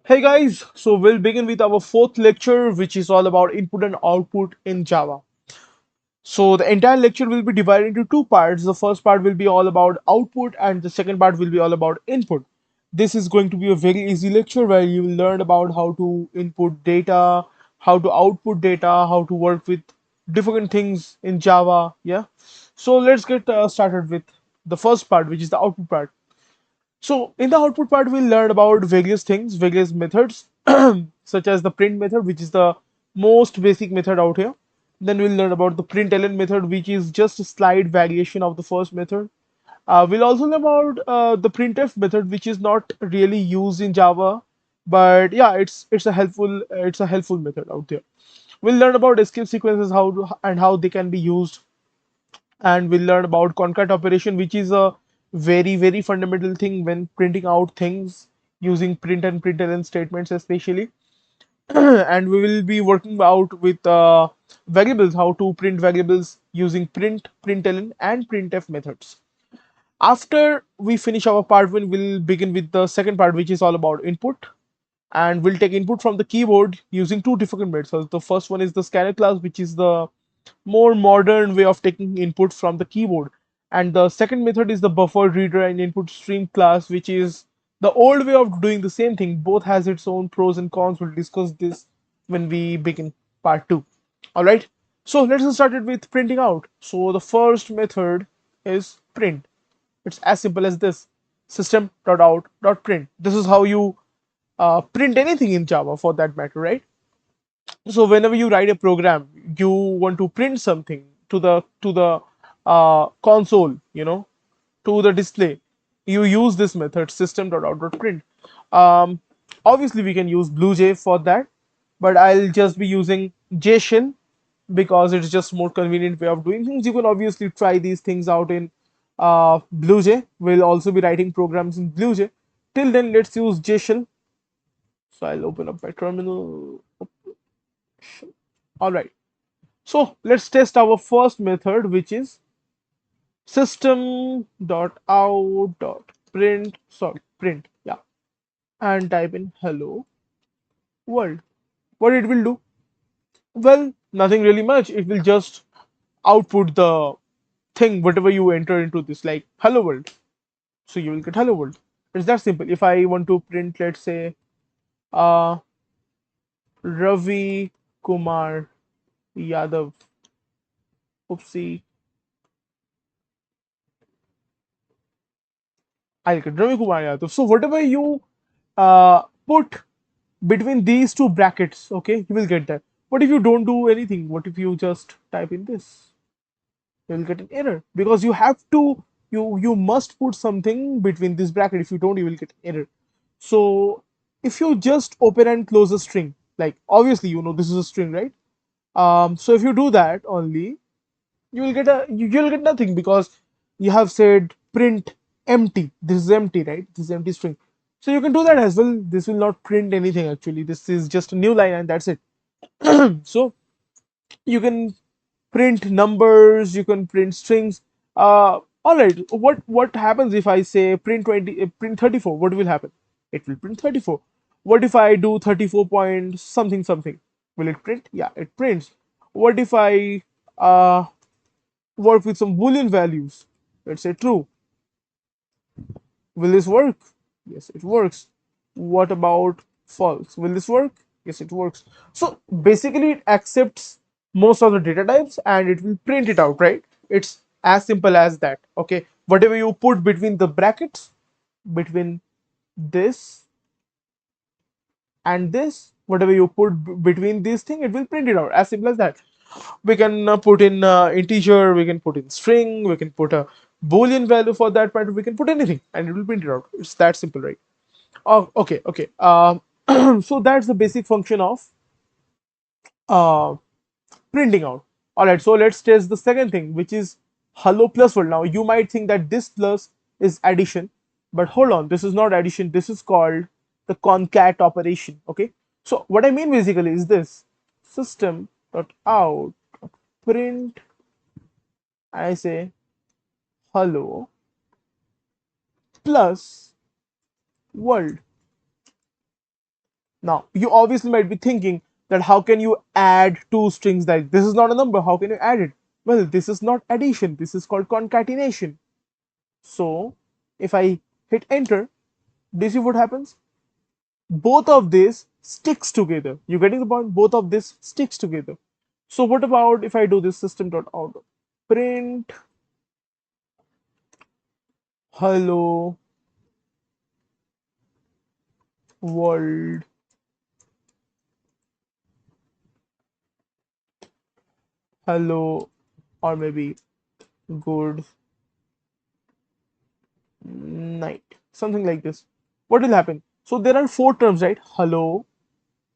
Hey guys, so we'll begin with our fourth lecture, which is all about input and output in Java. So the entire lecture will be divided into two parts. The first part will be all about output, and the second part will be all about input. This is going to be a very easy lecture where you will learn about how to input data, how to output data, how to work with different things in Java. Yeah. So let's get started with the first part, which is the output part. So in the output part, we'll learn about various things, various methods, such as the print method, which is the most basic method out here. Then we'll learn about the println method, which is just a slight variation of the first method. We'll also learn about the printf method, which is not really used in Java, but yeah, it's a helpful method out there. We'll learn about escape sequences, how they can be used, and we'll learn about concat operation, which is a very fundamental thing when printing out things using print and println statements especially. And we will be working out with variables, how to print variables using print, println, and printf methods. After we finish our part one, we'll begin with the second part, which is all about input, and we'll take input from the keyboard using two different methods. The first one is the scanner class, which is the more modern way of taking input from the keyboard, and the second method is the buffered reader and input stream class, which is the old way of doing the same thing. Both has its own pros and cons. We'll discuss this when we begin part 2. All right, so let's get started with printing out. So the first method is print. It's as simple as this: System.out.print. This is how you print anything in Java for that matter, right? So whenever you write a program, you want to print something to the console, to the display. You use this method, System.out.print. Um, Obviously, we can use BlueJ for that, but I'll just be using JShell because it's just more convenient way of doing things. You can obviously try these things out in BlueJ. We'll also be writing programs in BlueJ. Till then, let's use JShell. So I'll open up my terminal. All right. So let's test our first method, which is System.out.print. Sorry, print. Yeah, and type in hello world. What it will do? Well, nothing really much. It will just output the thing whatever you enter into this, like hello world. So you will get hello world. It's that simple. If I want to print, let's say, uh, Ravi Kumar Yadav. Oopsie. I'll get Ravi Kumar Yadav. So whatever you put between these two brackets, okay, you will get that. What if you don't do anything? What if you just type in this? You will get an error because you have to, you must put something between this bracket. If you don't, you will get error. So if you just open and close a string, like obviously this is a string, right? So if you do that only, you'll get nothing because you have said print empty. This is empty, right? This is empty string. So you can do that as well. This will not print anything actually. This is just a new line and that's it. So you can print numbers, you can print strings. All right. What happens if I say print 20, print 34? What will happen? It will print 34. What if I do 34 point something something? Will it print? Yeah, it prints. What if I uh, work with some boolean values? Let's say true. Will this work? Yes, it works. What about false? Will this work? Yes, it works. So basically, it accepts most of the data types and it will print it out, right? It's as simple as that. Okay. Whatever you put between the brackets, between this and this, whatever you put between these things, it will print it out. As simple as that. We can put in integer, we can put in string, we can put a boolean value for that matter, we can put anything and it will print it out. It's that simple, right? Oh, okay, okay. So that's the basic function of uh, printing out. All right, so let's test the second thing, which is hello plus world. Now you might think that this plus is addition, but hold on, this is not addition. This is called the concat operation. Okay, so what I mean basically is this: system.out print. I say hello plus world. Now, you obviously might be thinking that how can you add two strings like this is not a number, how can you add it? Well, this is not addition, this is called concatenation. So, if I hit enter, do you see what happens? Both of this sticks together. You getting the point? Both of this sticks together. So, what about if I do this system.out.print hello world, hello, or maybe good night, something like this. What will happen? So there are four terms, right? Hello,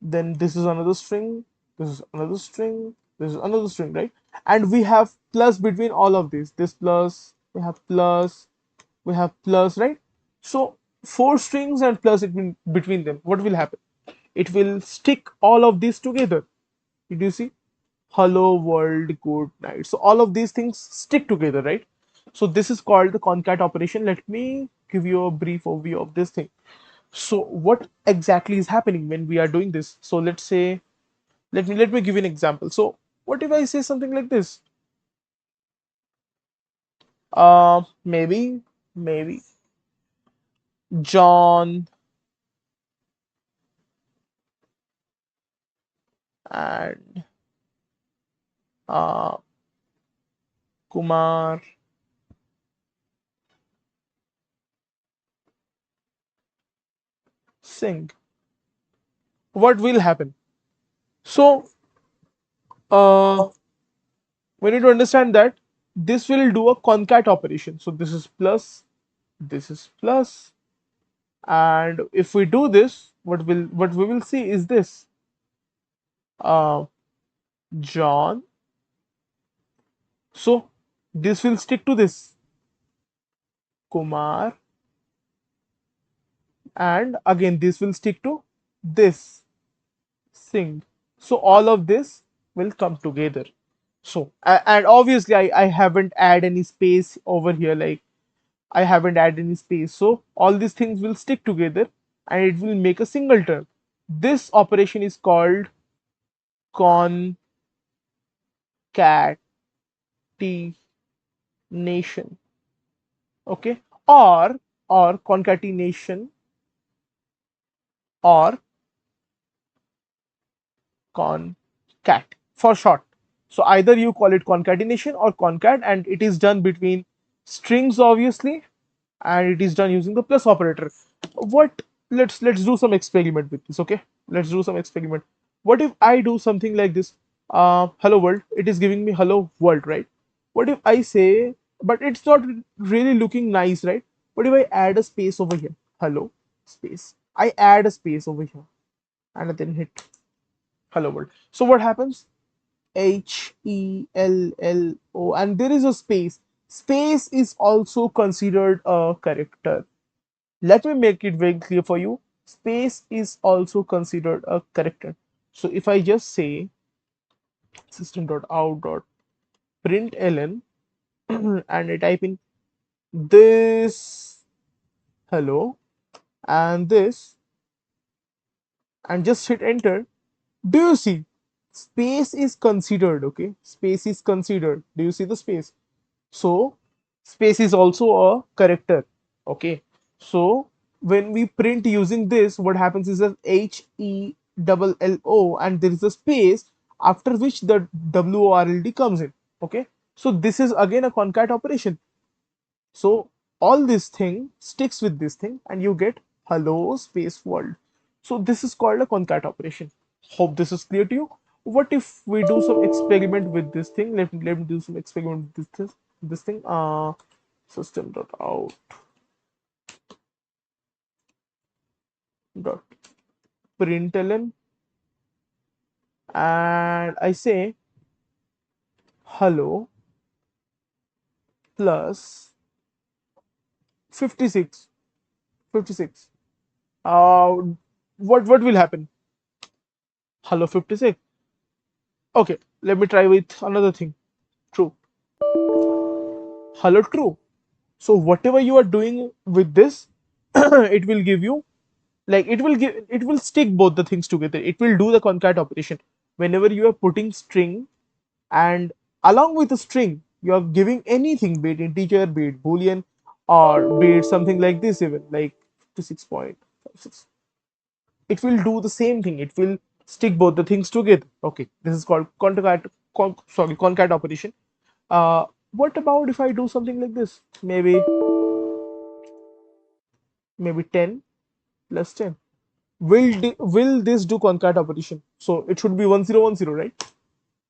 then this is another string, this is another string, this is another string, right? And we have plus between all of these. This plus, we have plus, right? So four strings and plus between them. What will happen? It will stick all of these together. Did you see? Hello world, good night. So all of these things stick together, right? So this is called the concat operation. Let me give you a brief overview of this thing. So what exactly is happening when we are doing this? So let's say, let me give you an example. So what if I say something like this? Maybe John and uh, Kumar sing. What will happen? So we need to understand that this will do a concat operation. So this is plus, and if we do this, what we will see is this: uh, John. So this will stick to this Kumar, and again this will stick to this Singh. So all of this will come together. So and obviously I haven't add any space over here, like I haven't added any space. So all these things will stick together and it will make a single term. This operation is called concatenation. Okay, or concatenation or concat for short. So either you call it concatenation or concat, and it is done between strings obviously, and it is done using the plus operator. What let's do some experiment with this. Okay, let's do some experiment. What if I do something like this? Hello world, it is giving me hello world, right? What if I say, but it's not really looking nice, right? What if I add a space over here? Hello space, I add a space over here and then hit hello world. So what happens? HELLO, and there is a space. Space is also considered a character. Let me make it very clear for you. Space is also considered a character. So if I just say system.out.println and I type in this hello and this and just hit enter, do you see space is considered? Okay, space is considered. Do you see the space? So space is also a character. Okay, so when we print using this, what happens is that HELLO and there is a space after which the WORLD comes in. Okay, so this is again a concat operation. So all this thing sticks with this thing and you get hello space world. So this is called a concat operation. Hope this is clear to you. What if we do some experiment with this thing? Let me do some experiment with this thing. System.out.println and I say hello plus 56. 56. Uh, what will happen? Hello 56. Okay, let me try with another thing. True. Hello true. So whatever you are doing with this, it will give you like it will stick both the things together. It will do the concat operation whenever you are putting string, and along with the string you are giving anything, be it integer, be it boolean, or be it something like this, even like 56.56. It will do the same thing. It will stick both the things together. Okay, this is called concat operation. What about if I do something like this? Maybe 10 plus 10. Will this do concat operation? So it should be 1010, right?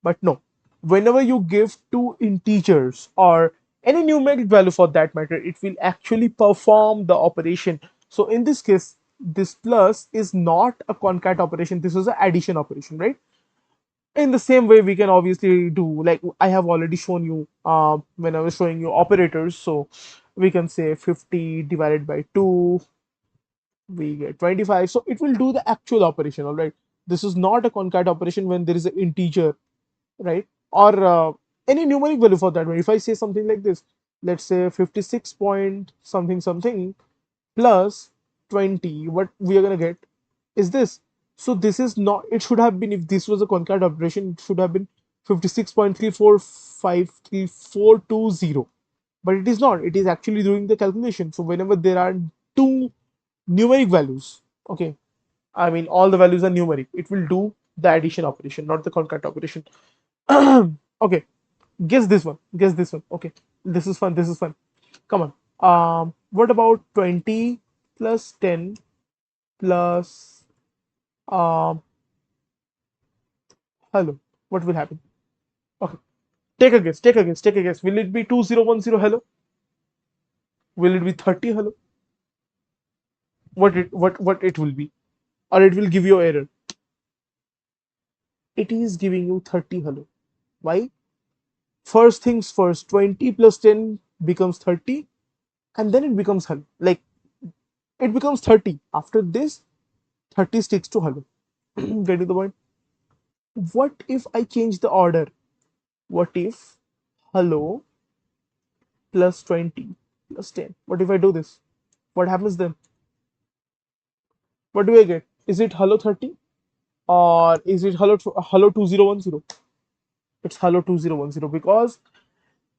But no. Whenever you give two integers or any numeric value for that matter, it will actually perform the operation. So in this case, this plus is not a concat operation. This is an addition operation, right? In the same way, we can obviously do, like I have already shown you when I was showing you operators. So we can say 50 divided by 2, we get 25. So it will do the actual operation, all right? This is not a concat operation when there is an integer, right? Or any numeric value for that one. If I say something like this, let's say 56 point something something plus 20, what we are going to get is this. So this is not, it should have been, if this was a concat operation, it should have been 56.34534220. But it is not. It is actually doing the calculation. So whenever there are two numeric values, okay, I mean all the values are numeric, it will do the addition operation, not the concat operation. Okay, guess this one. Guess this one. Okay, this is fun. This is fun. Come on. What about 20 plus 10 plus hello? What will happen? Okay, take a guess. Take a guess. Take a guess. Will it be 2010 hello? Will it be 30 hello? What it will be? Or it will give you error. It is giving you 30 hello. Why? First things first, 20 plus 10 becomes 30, and then it becomes hello. Like it becomes 30. After this, 30 sticks to hello. Getting the point? What if I change the order? What if hello plus 20 plus 10? What if I do this? What happens then? What do I get? Is it hello 30 or is it hello 2010? It's hello 2010, because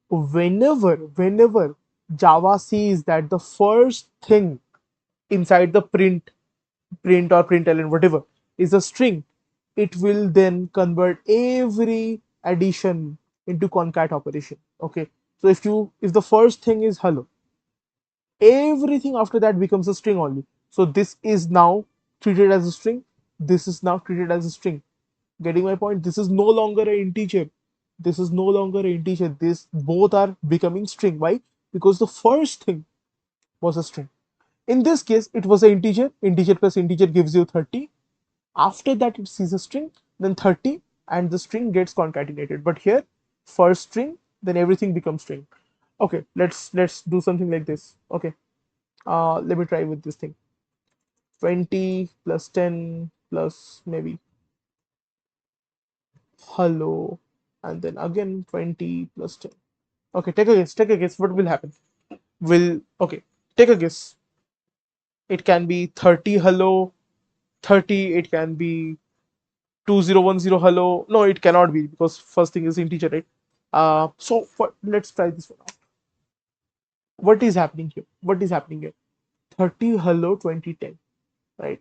whenever Java sees that the first thing inside the print or println, whatever, is a string, it will then convert every addition into concat operation. Okay, so if the first thing is hello, everything after that becomes a string only. So this is now treated as a string, this is now treated as a string. Getting my point? This is no longer an integer, this is no longer an integer, this both are becoming string. Why? Because the first thing was a string. In this case, it was an integer. Integer plus integer gives you 30. After that, it sees a string, then 30, and the string gets concatenated. But here, first string, then everything becomes string. Okay, let's do something like this. Okay, let me try with this thing. 20 plus 10 plus maybe hello, and then again 20 plus 10. Okay, take a guess. Take a guess. What will happen? Okay, take a guess. It can be 30 hello, 30. It can be 2010 hello. No, it cannot be, because first thing is integer, right? So let's try this one out. What is happening here? What is happening here? 30 hello 2010, right?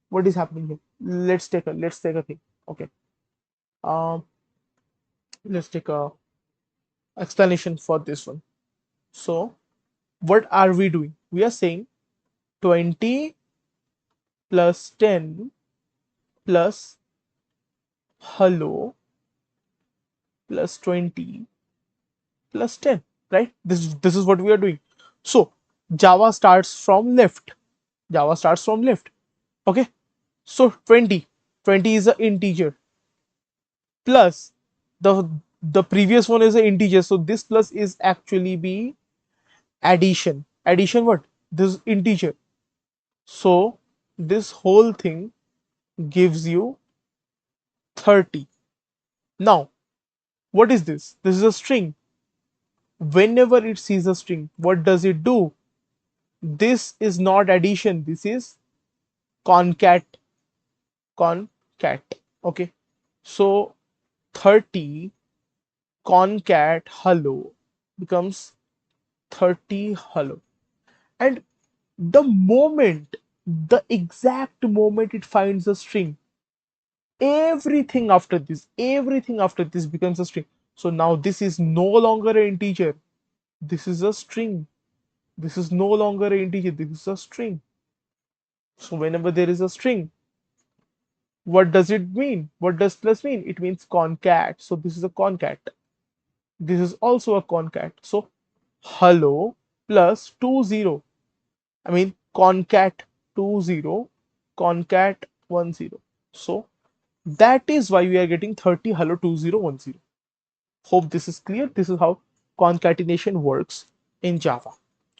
What is happening here? Let's take a thing. Okay. Um, let's take a explanation for this one. So what are we doing? We are saying 20 plus 10 plus hello plus 20 plus 10, right? This is what we are doing. So Java starts from left. Java starts from left. Okay. So 20 is an integer, plus the previous one is an integer. So this plus is actually be addition. Addition what? This integer. So this whole thing gives you 30. Now, what is this? This is a string. Whenever it sees a string, what does it do? This is not addition, this is concat, concat. Okay, so 30 concat hello becomes 30 hello. And the moment, the exact moment it finds a string, everything after this becomes a string. So now this is no longer an integer, this is a string. This is no longer an integer, this is a string. So whenever there is a string, what does it mean? What does plus mean? It means concat. So this is a concat. This is also a concat. So hello plus 20. I mean concat 20, concat 10. So that is why we are getting 30 hello 2010. Hope this is clear. This is how concatenation works in Java.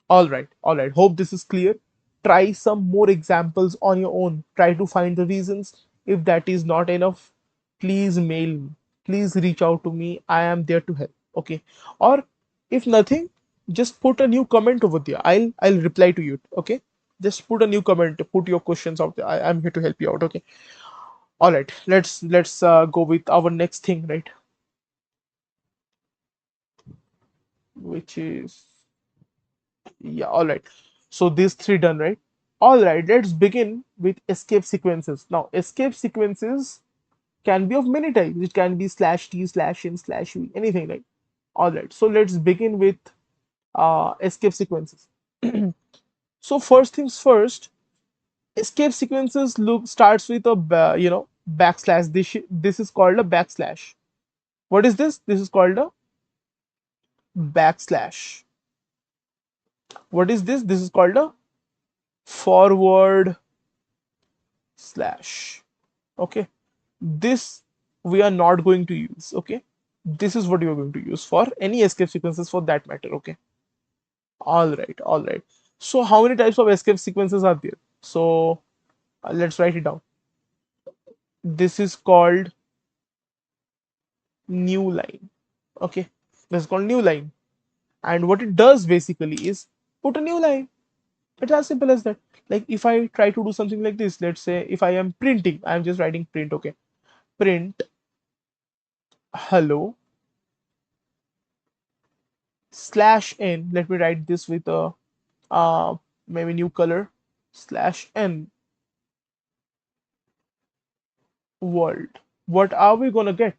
All right, all right. Hope this is clear. Try some more examples on your own. Try to find the reasons. If that is not enough, please mail me. Please reach out to me. I am there to help. Okay. Or if nothing, just put a new comment over there. I'll reply to you. Okay. Just put a new comment. Put your questions out there. I'm here to help you out. Okay. All right. Let's go with our next thing, right? Which is, yeah, all right. So these three done, right? All right, let's begin with escape sequences. Now, escape sequences can be of many types. It can be slash t, slash in, slash v, anything, right? All right, so let's begin with escape sequences. So first things first, escape sequences look starts with a backslash. This is called a backslash. What is this? This is called a backslash. What is this? This is called a forward slash. Okay, this we are not going to use. Okay, this is what you are going to use for any escape sequences for that matter. Okay, all right, all right. So how many types of escape sequences are there? So let's write it down. This is called new line. Okay, this is called new line, and what it does basically is put a new line. It's as simple as that. Like if I try to do something like this, let's say if I am printing, I'm just writing print. Okay, print hello slash n. Let me write this with a maybe new color, slash n world. What are we gonna get?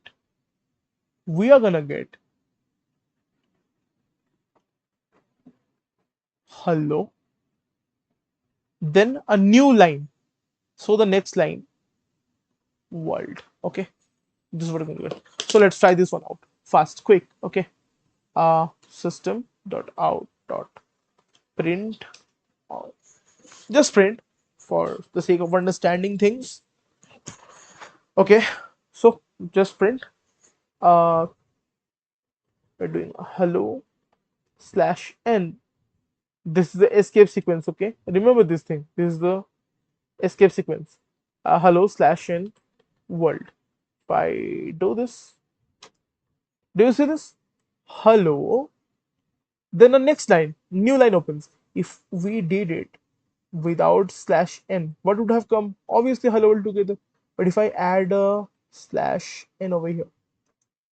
We are gonna get hello, then a new line. So the next line, world. Okay, this is what I'm gonna get. So let's try this one out fast, quick. Okay, System.out.print, just print for the sake of understanding things. Okay, so just print. Uh, we're doing hello slash n. This is the escape sequence. Okay, remember this thing. This is the escape sequence. Hello slash n world. If I do this, do you see this? Hello. Then the next line, new line opens. If we did it without slash n, what would have come? Obviously hello altogether. But if I add a slash n over here,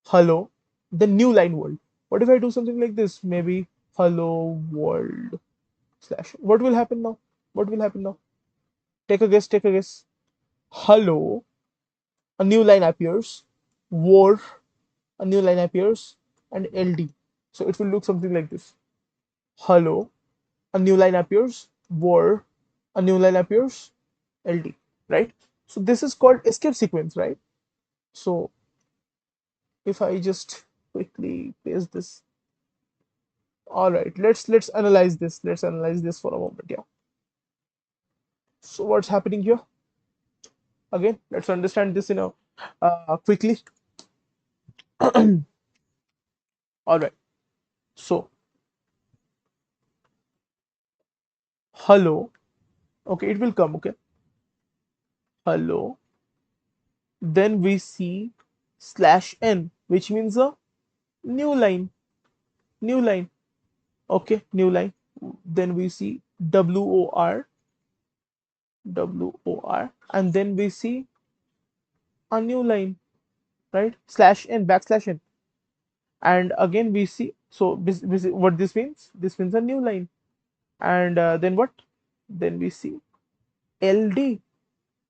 hello, the new line world. What if I do something like this? Maybe hello world slash. What will happen now? What will happen now? Take a guess. Take a guess. Hello, a new line appears. War, a new line appears, and LD. So it will look something like this. Hello, a new line appears. War, a new line appears. LD. Right? So this is called escape sequence, right? So if I just quickly paste this. All right, let's analyze this. Let's analyze this for a moment. Yeah. So what's happening here? Again, let's understand this in a quickly. All right. So hello. Okay, it will come. Okay. Hello. Then we see slash n, which means a new line. New line. Okay, new line. Then we see WOR WOR, and then we see a new line, right? Slash n, backslash n, and again we see. So what this means? This means a new line, and then what? Then we see LD.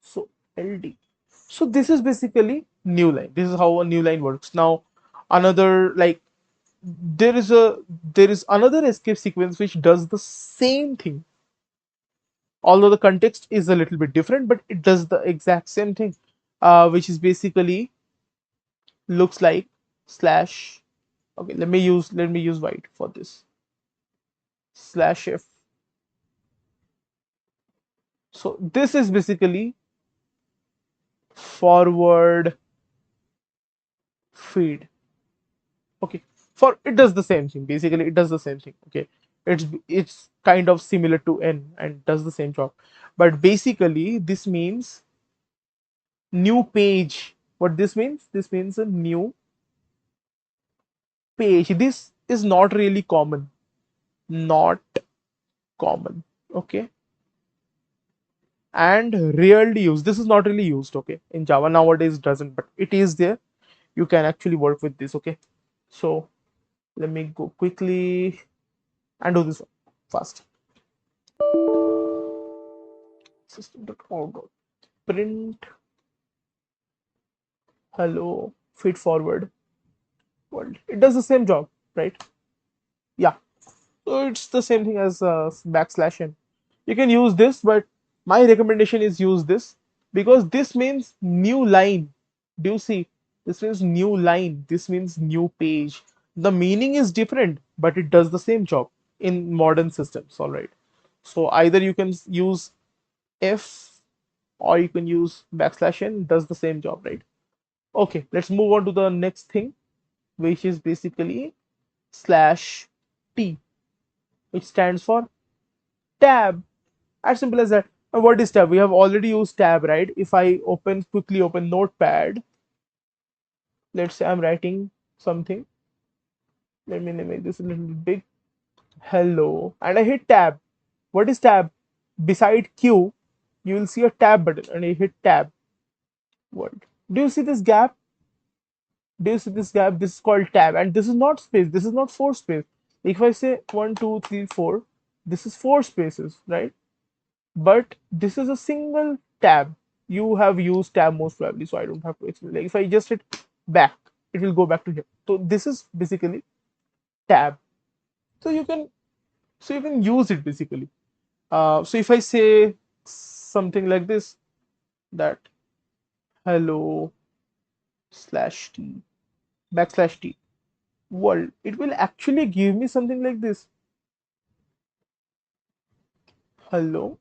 So LD. So this is basically new line. This is how a new line works. Now another, like, there is a there is another escape sequence which does the same thing, although the context is a little bit different, but it does the exact same thing, which is basically looks like slash. Okay, let me use white for this. Slash f. So this is basically forward feed. Okay, for it does the same thing. Basically, it does the same thing. Okay, it's kind of similar to n and does the same job, but basically this means new page. What this means? This means a new page. This is not really common. Not common. Okay, and rarely used. This is not really used. Okay, in Java nowadays doesn't, but it is there. You can actually work with this. Okay, so let me go quickly and do this fast. System.out.print hello feed forward world. It does the same job, right? Yeah. So it's the same thing as backslash n. You can use this, but my recommendation is use this because this means new line. Do you see? This means new line. This means new page. The meaning is different, but it does the same job in modern systems. All right. So either you can use F or you can use backslash n. Does the same job, right? Okay. Let's move on to the next thing, which is basically slash T, which stands for tab. As simple as that. Now, what is tab? We have already used tab, right? If I quickly open Notepad, let's say I'm writing something. Let me make this a little big. Hello, and I hit tab. What is tab? Beside Q, you will see a tab button, and I hit tab. What? Do you see this gap? Do you see this gap? This is called tab, and this is not space. This is not four space. If I say 1, 2, 3, 4, this is four spaces, right? But this is a single tab. You have used tab most probably, so I don't have to explain. Like if I just hit back, it will go back to here. So this is basically tab. So you can use it basically. So if I say something like this, that hello slash t backslash t world, it will actually give me something like this. Hello.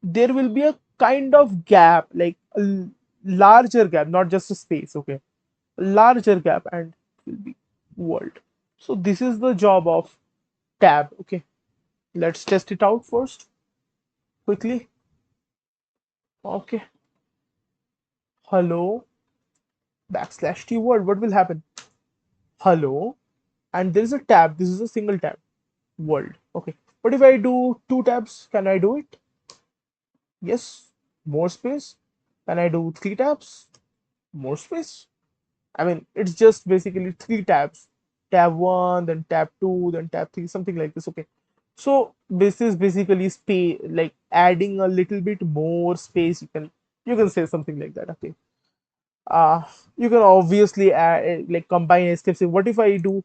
There will be a kind of gap, like a larger gap, not just a space. Okay, larger gap, and it will be world. So this is the job of tab. Okay, let's test it out first quickly. Okay, hello backslash t world. What will happen? Hello, and there is a tab. This is a single tab. World. Okay, but if I do two tabs, can I do it? Yes. More space. Can I do three tabs? More space. I mean, it's just basically three tabs. Tab 1, then tab 2, then tab 3, something like this. Okay. So this is basically space, like adding a little bit more space. You can say something like that. Okay. Uh you can obviously add, like combine escape. Say, what if I do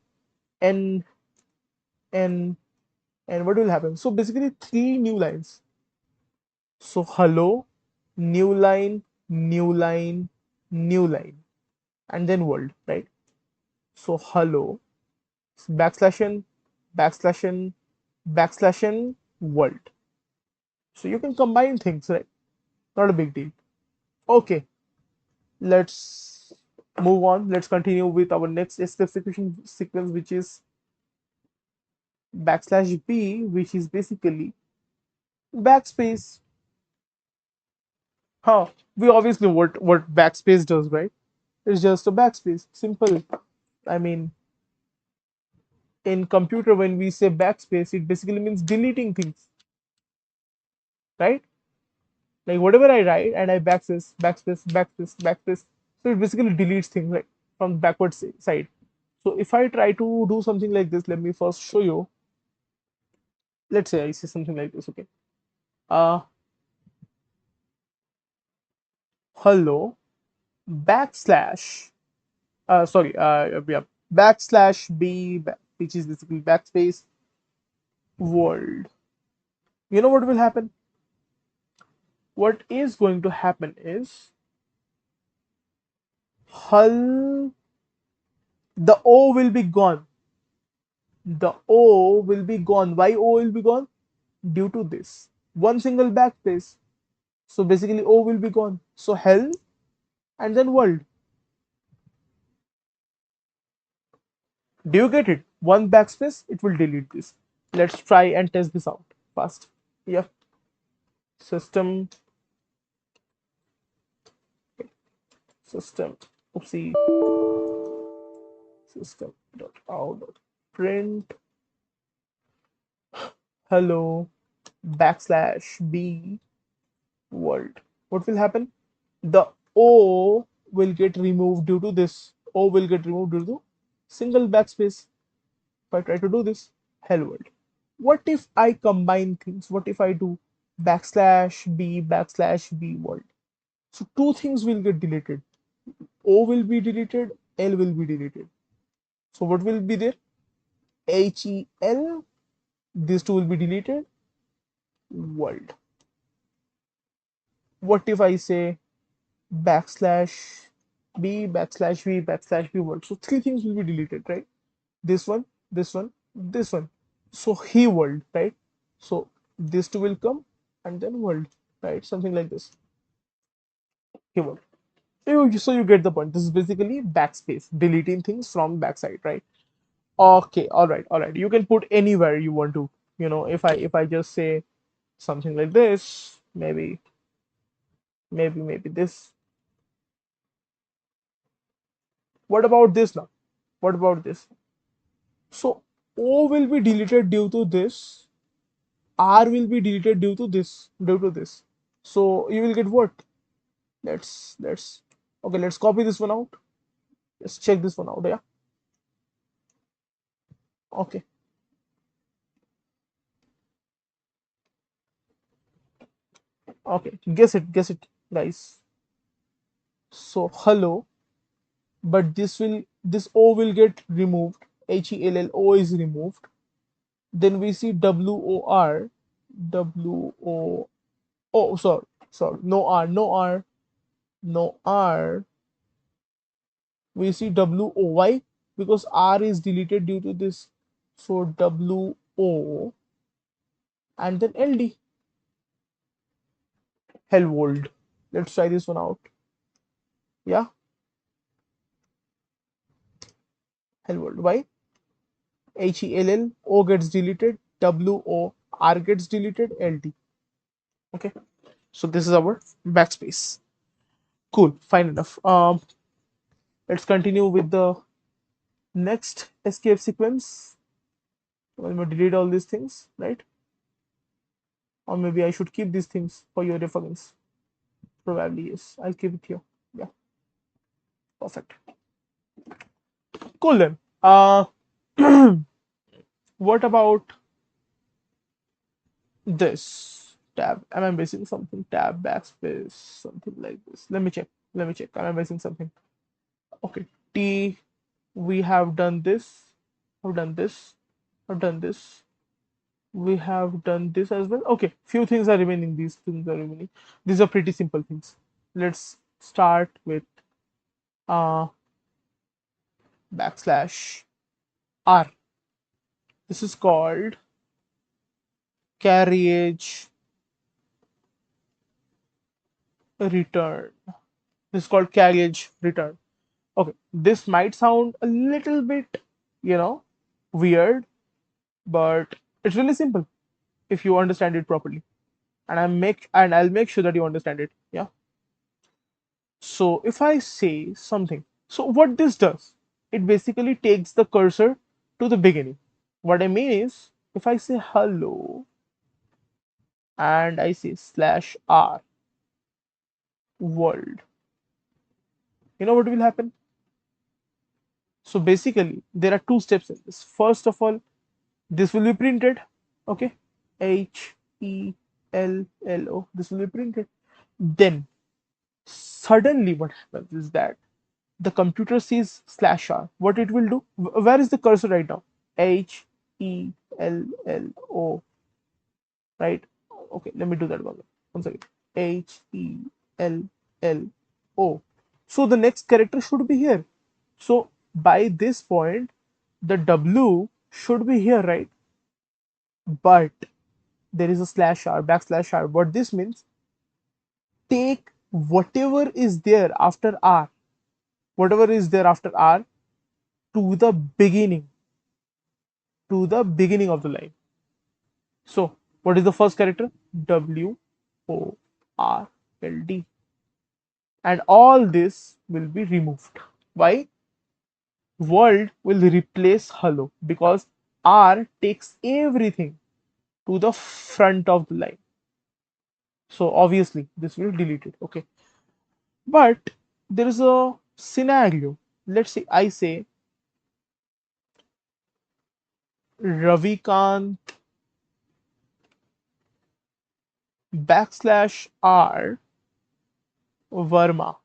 n n and what will happen? So basically three new lines. So hello, new line, new line, new line, and then world, right? So hello backslash n, backslash n, backslash n, world. So you can combine things, right? Not a big deal. Okay, let's move on. Let's continue with our next execution sequence, which is backslash b, which is basically backspace. Huh? We obviously know what backspace does, right? It's just a backspace. Simple. I mean, in computer, when we say backspace, it basically means deleting things, right? Like whatever I write and I backspace, backspace, backspace, backspace, so it basically deletes things like from backward side. So if I try to do something like this, let me first show you. Let's say I say something like this. Okay. Uh, hello backslash. Sorry. Yeah. Backslash b, which is basically backspace world. You know what will happen? What is going to happen is hull. The O will be gone. The O will be gone. Why O will be gone? Due to this one single backspace. So basically O will be gone. So hell and then world. Do you get it? One backspace, it will delete this. Let's try and test this out fast. Yeah. System, system, oopsie, System.out.print hello backslash b world. What will happen? The O will get removed due to this. O will get removed due to single backspace. If I try to do this, hell world. What if I combine things? What if I do backslash b world? So two things will get deleted. O will be deleted, L will be deleted. So what will be there? HEL, these two will be deleted, world. What if I say backslash b backslash v backslash b world? So three things will be deleted, right? This one, this one, this one. So he world, right? So these two will come and then world, right? Something like this. He world. So you get the point. This is basically backspace, deleting things from backside, right? Okay, all right. You can put anywhere you want to. If I just say something like this, maybe this. What about this now? What about this? So O will be deleted due to this. R will be deleted due to this. So you will get what? Let's okay. Let's copy this one out. Let's check this one out. Yeah. Okay. Okay. Guess it, guys. So hello, but this O will get removed. HELLO is removed. Then we see WOR, WO. Oh, sorry. No R, no R, no R. We see WOY because R is deleted due to this. So WO and then LD. Hellworld. Let's try this one out. Yeah, Hellworld. Why? HELL O gets deleted, WOR gets deleted, LD. Okay. So this is our backspace. Cool. Fine enough. Let's continue with the next escape sequence. I'm going to delete all these things, right? Or maybe I should keep these things for your reference. Probably yes. I'll keep it here. Yeah. Perfect. Cool then. What about this tab? Am I missing something? Tab, backspace, something like this. Let me check. Am I missing something? Okay. T. We have done this. I've done this. I've done this. We have done this as well. Okay. Few things are remaining. These things are remaining. These are pretty simple things. Let's start with uh backslash R. This is called carriage return. This is called carriage return. Okay, this might sound a little bit, weird, but it's really simple if you understand it properly. I'll make sure that you understand it. Yeah. So if I say something, so what this does, it basically takes the cursor to the beginning. What I mean is, if I say hello and I say slash R, world. You know what will happen? So basically, there are two steps in this. First of all, this will be printed. Okay, HELLO. This will be printed. Then suddenly, what happens is that the computer sees slash r. What it will do? Where is the cursor right now? HELLO. Right? Okay, let me do that one. One second. HELLO. So the next character should be here. So by this point, the W should be here, right? But there is a slash r, backslash r. What this means, take whatever is there after r, whatever is there after r, to the beginning, of the line. So what is the first character? WORLD. And all this will be removed. Why? World will replace hello because R takes everything to the front of the line. So obviously this will delete it. Okay. But there is a scenario. Let's say I say Ravikant backslash R Verma.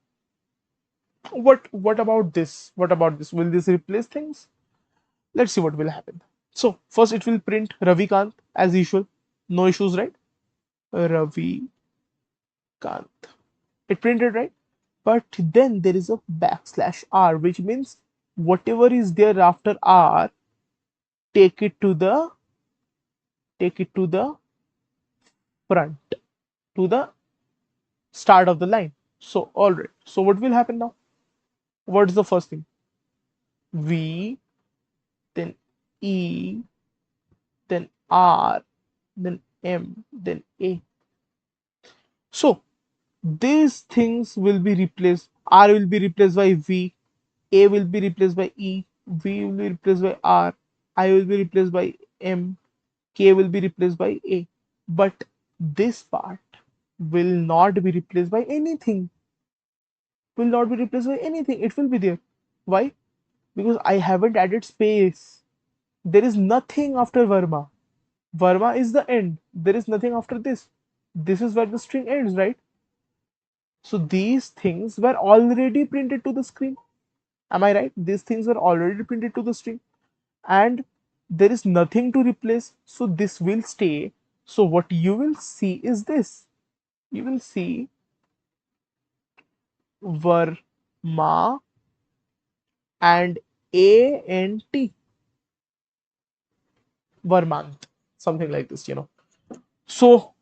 What about this? What about this? Will this replace things? Let's see what will happen. So first it will print Ravikant as usual. No issues, right? Ravikant. It printed, right? But then there is a backslash R, which means whatever is there after R, take it to the front, to the start of the line. So all right. So what will happen now? What's the first thing? V, then E, then R, then M, then A. So these things will be replaced. R will be replaced by V, A will be replaced by E, V will be replaced by R, I will be replaced by M, K will be replaced by A. But this part will not be replaced by anything. Will not be replaced by anything. It will be there. Why? Because I haven't added space. There is nothing after Verma. Verma is the end. There is nothing after this. This is where the string ends, right? So these things were already printed to the screen. Am I right? These things were already printed to the string. And there is nothing to replace. So this will stay. So what you will see is this. You will see Verma and ANT. Vermont. Something like this. So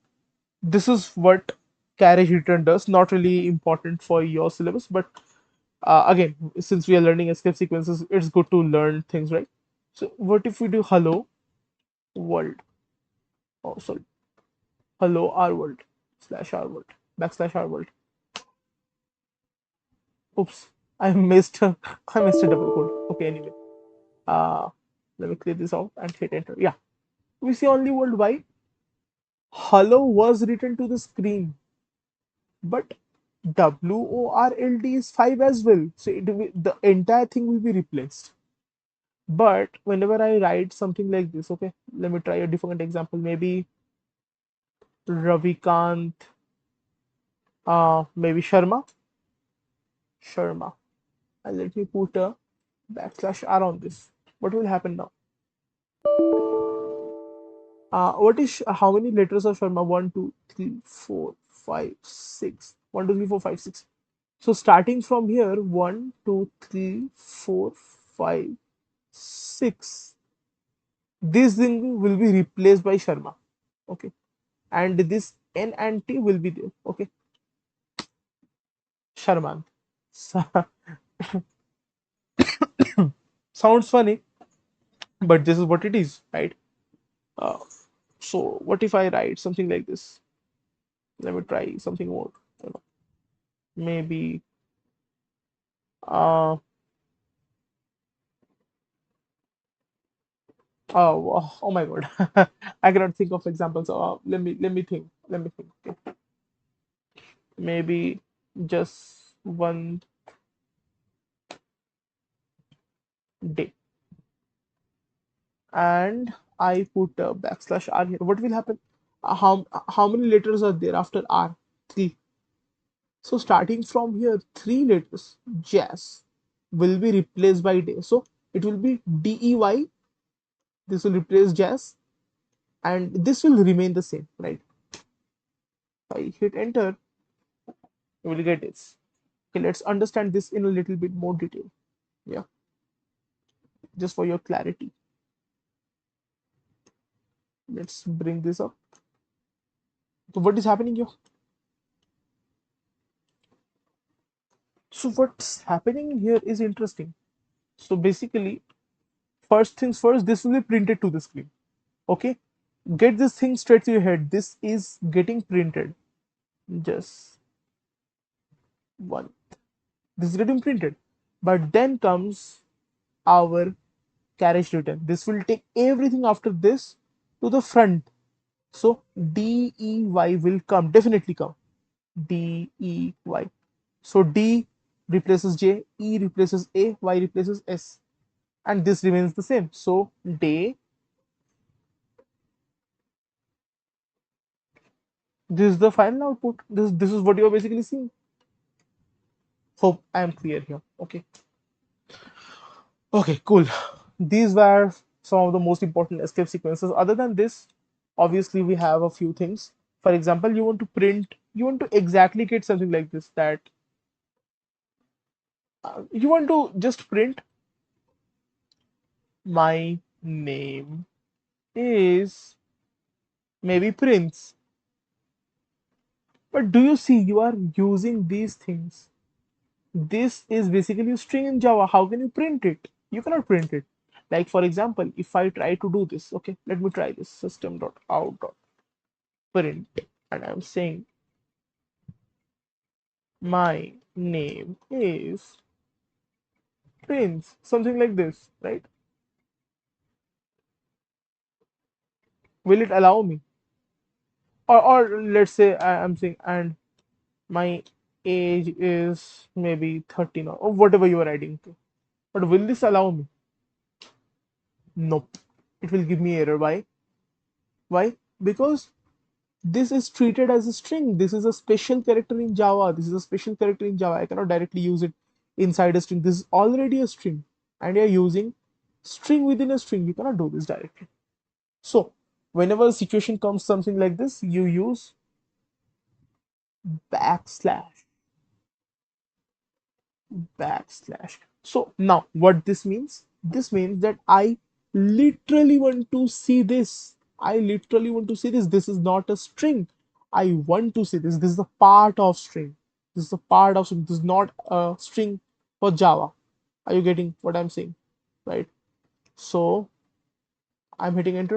this is what carriage return does. Not really important for your syllabus, but again, since we are learning escape sequences, it's good to learn things, right? So what if we do hello world? Oh, sorry, hello our world slash our world backslash our world. Oops, I missed I missed a double quote. Okay, anyway, uh, let me clear this out and hit enter. Yeah, we see only world. Why? Hello was written to the screen, but WORLD is 5 as well. So the entire thing will be replaced. But whenever I write something like this, okay, let me try a different example. Maybe Ravikant, maybe Sharma. And let me put a backslash R on this. What will happen now? What is how many letters of Sharma? 1, 2, 3, 4, 5, 6. 1, 2, 3, 4, 5, 6. So starting from here, 1, 2, 3, 4, 5, 6. This thing will be replaced by Sharma. Okay. And this N and T will be there. Okay. Sharman. Sounds funny, but this is what it is, right? Uh, so what if I write something like this? Let me try something more. Maybe uh oh my god. I cannot think of examples. Let me think. Okay. Maybe just one day, and I put a backslash r here, what will happen? How many letters are there after r? Three. So starting from here, three letters, jazz, will be replaced by day. So it will be DEY, this will replace jazz, and this will remain the same, right? If I hit enter, you will get this. Okay, let's understand this in a little bit more detail. Yeah, just for your clarity. Let's bring this up. So what is happening here? So what's happening here is interesting. So basically, first things first, this will be printed to the screen. Okay, get this thing straight to your head. This is getting printed. Just one. This is getting printed. But then comes our carriage return. This will take everything after this to the front. So DEY will come, definitely come. DEY. So D replaces J, E replaces A, Y replaces S, and this remains the same. So day, this is the final output. This is what you are basically seeing. Hope I am clear here. Okay. Okay, cool. These were some of the most important escape sequences. Other than this, obviously we have a few things. For example, you want to print, you want to exactly get something like this, that you want to just print my name is maybe Prince. But do you see you are using these things? This is basically a string in Java. How can you print it? You cannot print it. Like for example, if I try to do this, okay, let me try this System.out.print, and I'm saying my name is Prince, something like this, right? Will it allow me? Or let's say I'm saying, and my age is maybe 13, or whatever you are adding to. But will this allow me? Nope. It will give me error. Why? Why? Because this is treated as a string. This is a special character in Java. This is a special character in Java. I cannot directly use it inside a string. This is already a string, and you're using string within a string. You cannot do this directly. So, whenever a situation comes something like this, you use backslash, backslash. So now what this means? This means that I literally want to see this. I literally want to see this. This is not a string. I want to see this. This is a part of string. This is a part of string. This is not a string for Java. Are you getting what I'm saying? Right. So I'm hitting enter.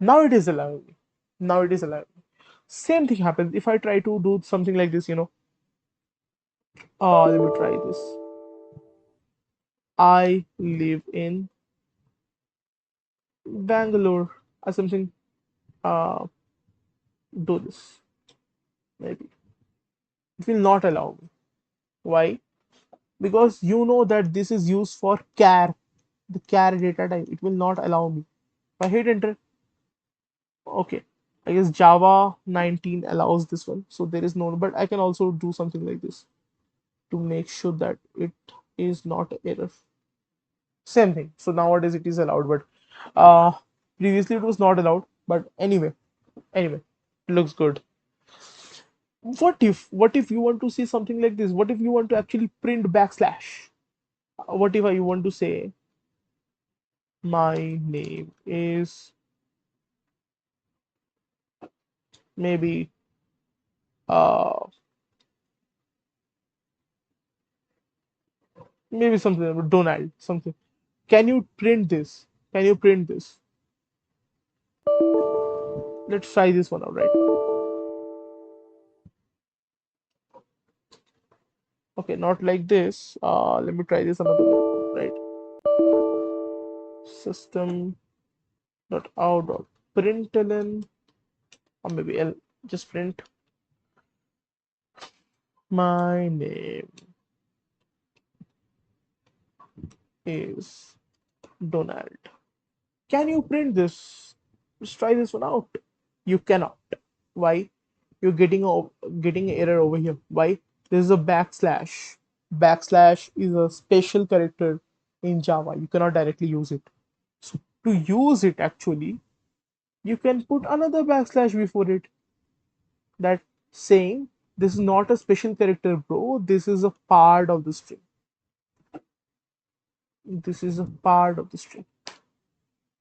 Now it is allowing me. Now it is allowing me. Same thing happens if I try to do something like this, let me try this. I live in Bangalore or something. Uh, do this. Maybe it will not allow me. Why? Because you know that this is used for char, the char data type. It will not allow me. If I hit enter, okay. I guess Java 19 allows this one, so there is no. But I can also do something like this to make sure that it is not an error. Same thing. So nowadays it is allowed, but uh, previously it was not allowed. But anyway, it looks good. What if you want to see something like this? What if you want to actually print backslash? What if I want to say my name is maybe uh maybe something about Donald something. Can you print this? Can you print this? Let's try this one out, right? Okay, not like this. Let me try this another way, right? System.out.println, or maybe I'll just print My name is Donald. Can you print this? Let's try this one out. You cannot. Why? You're getting an error over here. Why? This is a backslash. Backslash is a special character in Java. You cannot directly use it. So to use it actually, you can put another backslash before it. That saying this is not a special character, bro. This is a part of the string. This is a part of the string.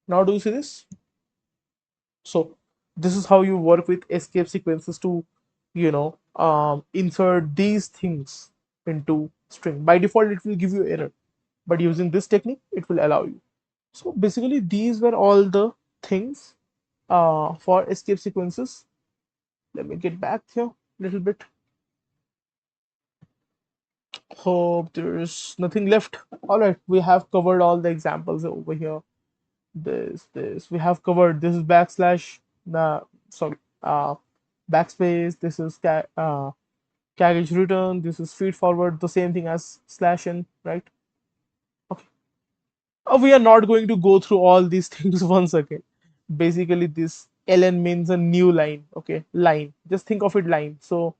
Now do you see this? So this is how you work with escape sequences to, insert these things into string. By default, it will give you error, but using this technique, it will allow you. So basically, these were all the things for escape sequences. Let me get back here a little bit. Hope there's nothing left. All right, we have covered all the examples over here. This we have covered. This is backslash. Sorry, backspace. This is carriage return. This is feed forward. The same thing as slash n, right? Okay. We are not going to go through all these things once again. Basically, this ln means a new line. Okay, line. Just think of it line. So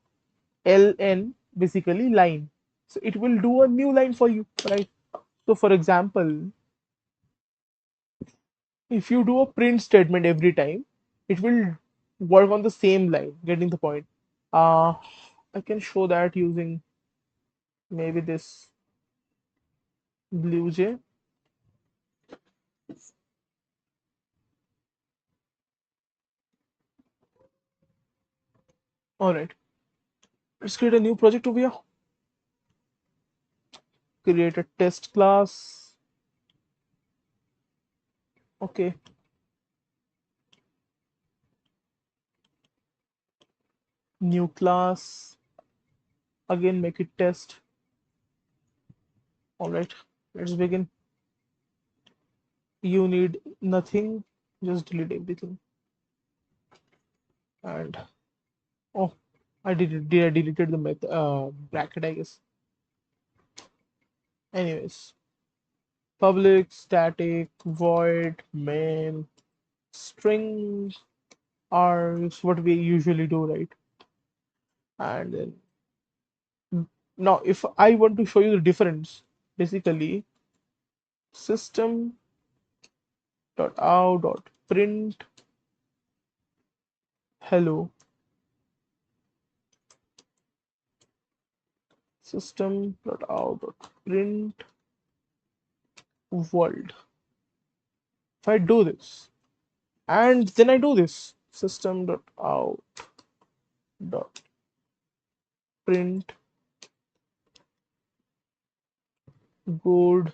ln basically line. So it will do a new line for you, right? So for example, if you do a print statement every time, it will work on the same line. Getting the point? Uh, I can show that using maybe this blue jay. All right, let's create a new project over here. Create a test class. Okay, new class. Again, make it test. All right, let's begin. You need nothing, just delete everything. And oh, I did it. Did I deleted the method bracket? I guess. Anyways, public static void main string are what we usually do, right? And then now, if I want to show you the difference, basically System.out.print hello, System.out.print world. If I do this and then I do this, System.out.print good.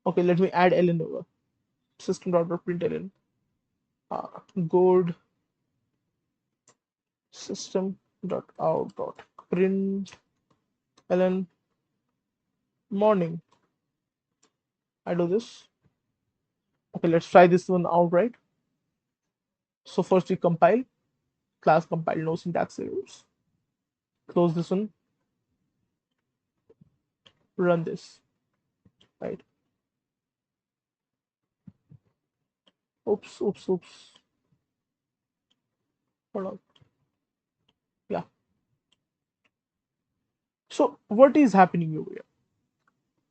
Okay, let me add ln over System.out.println good System.out.println morning. I do this. Okay, let's try this one out, right? So first we compile, class compile, no syntax errors. Close this one, run this, right? Oops, oops, oops. Hold on. Yeah. So what is happening over here?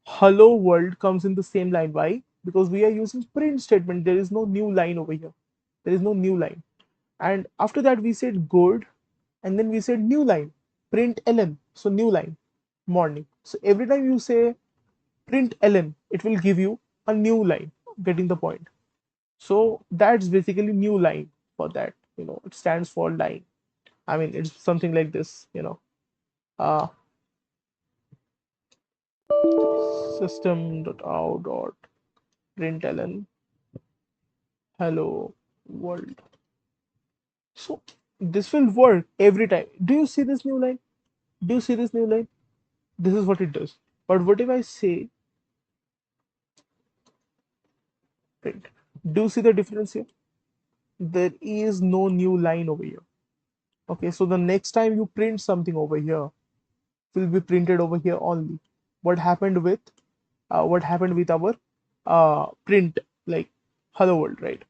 Hello world comes in the same line. Why? Because we are using print statement. There is no new line over here. There is no new line. And after that we said good, and then we said new line, print ln. So new line, morning. So every time you say print ln, it will give you a new line. Getting the point? So that's basically new line for that. It stands for line. I mean, it's something like this. Uh, System.out.println hello world. So this will work every time. Do you see this new line? Do you see this new line? This is what it does. But what if I say print? Do you see the difference here? There is no new line over here. Okay, so the next time you print something over here, will be printed over here only. What happened with our print, like hello world, right?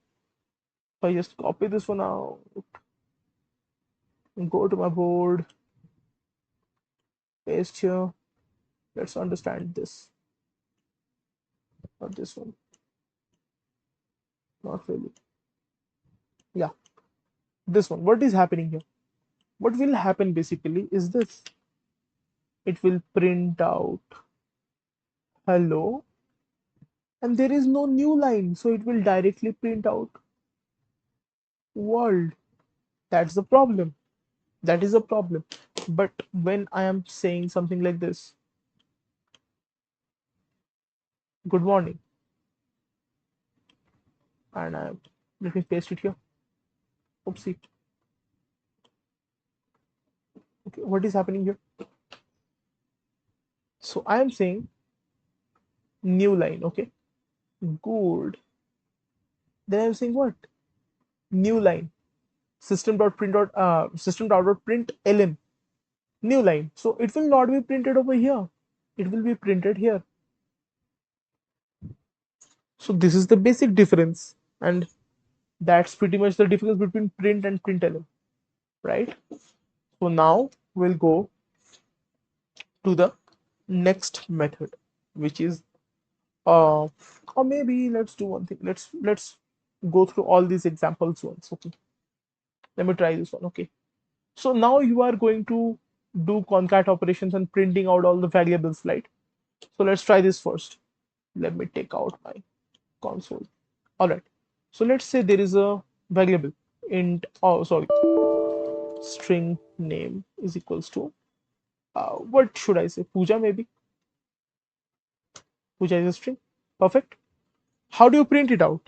So I just copy this one out and go to my board, paste here. Let's understand this. Not this one. Not really. Yeah, this one. What is happening here? What will happen basically is this. It will print out hello, and there is no new line, so it will directly print out world. That's the problem. That is a problem. But when I am saying something like this, good morning, and I'm let me paste it here. Oopsie. Okay, what is happening here? So I am saying new line, okay? Good. Then I'm saying what? New line. System.out.print new line. So it will not be printed over here. It will be printed here. So this is the basic difference, and that's pretty much the difference between print and println, right? So now we'll go to the next method, which is or maybe let's do one thing. Let's go through all these examples once. Okay, let me try this one. Okay, so now you are going to do concat operations and printing out all the variables, right? So let's try this first. Let me take out my console. All right. So let's say there is a variable int. Oh, sorry. String name is equals to what should I say? Puja maybe. Puja is a string. Perfect. How do you print it out?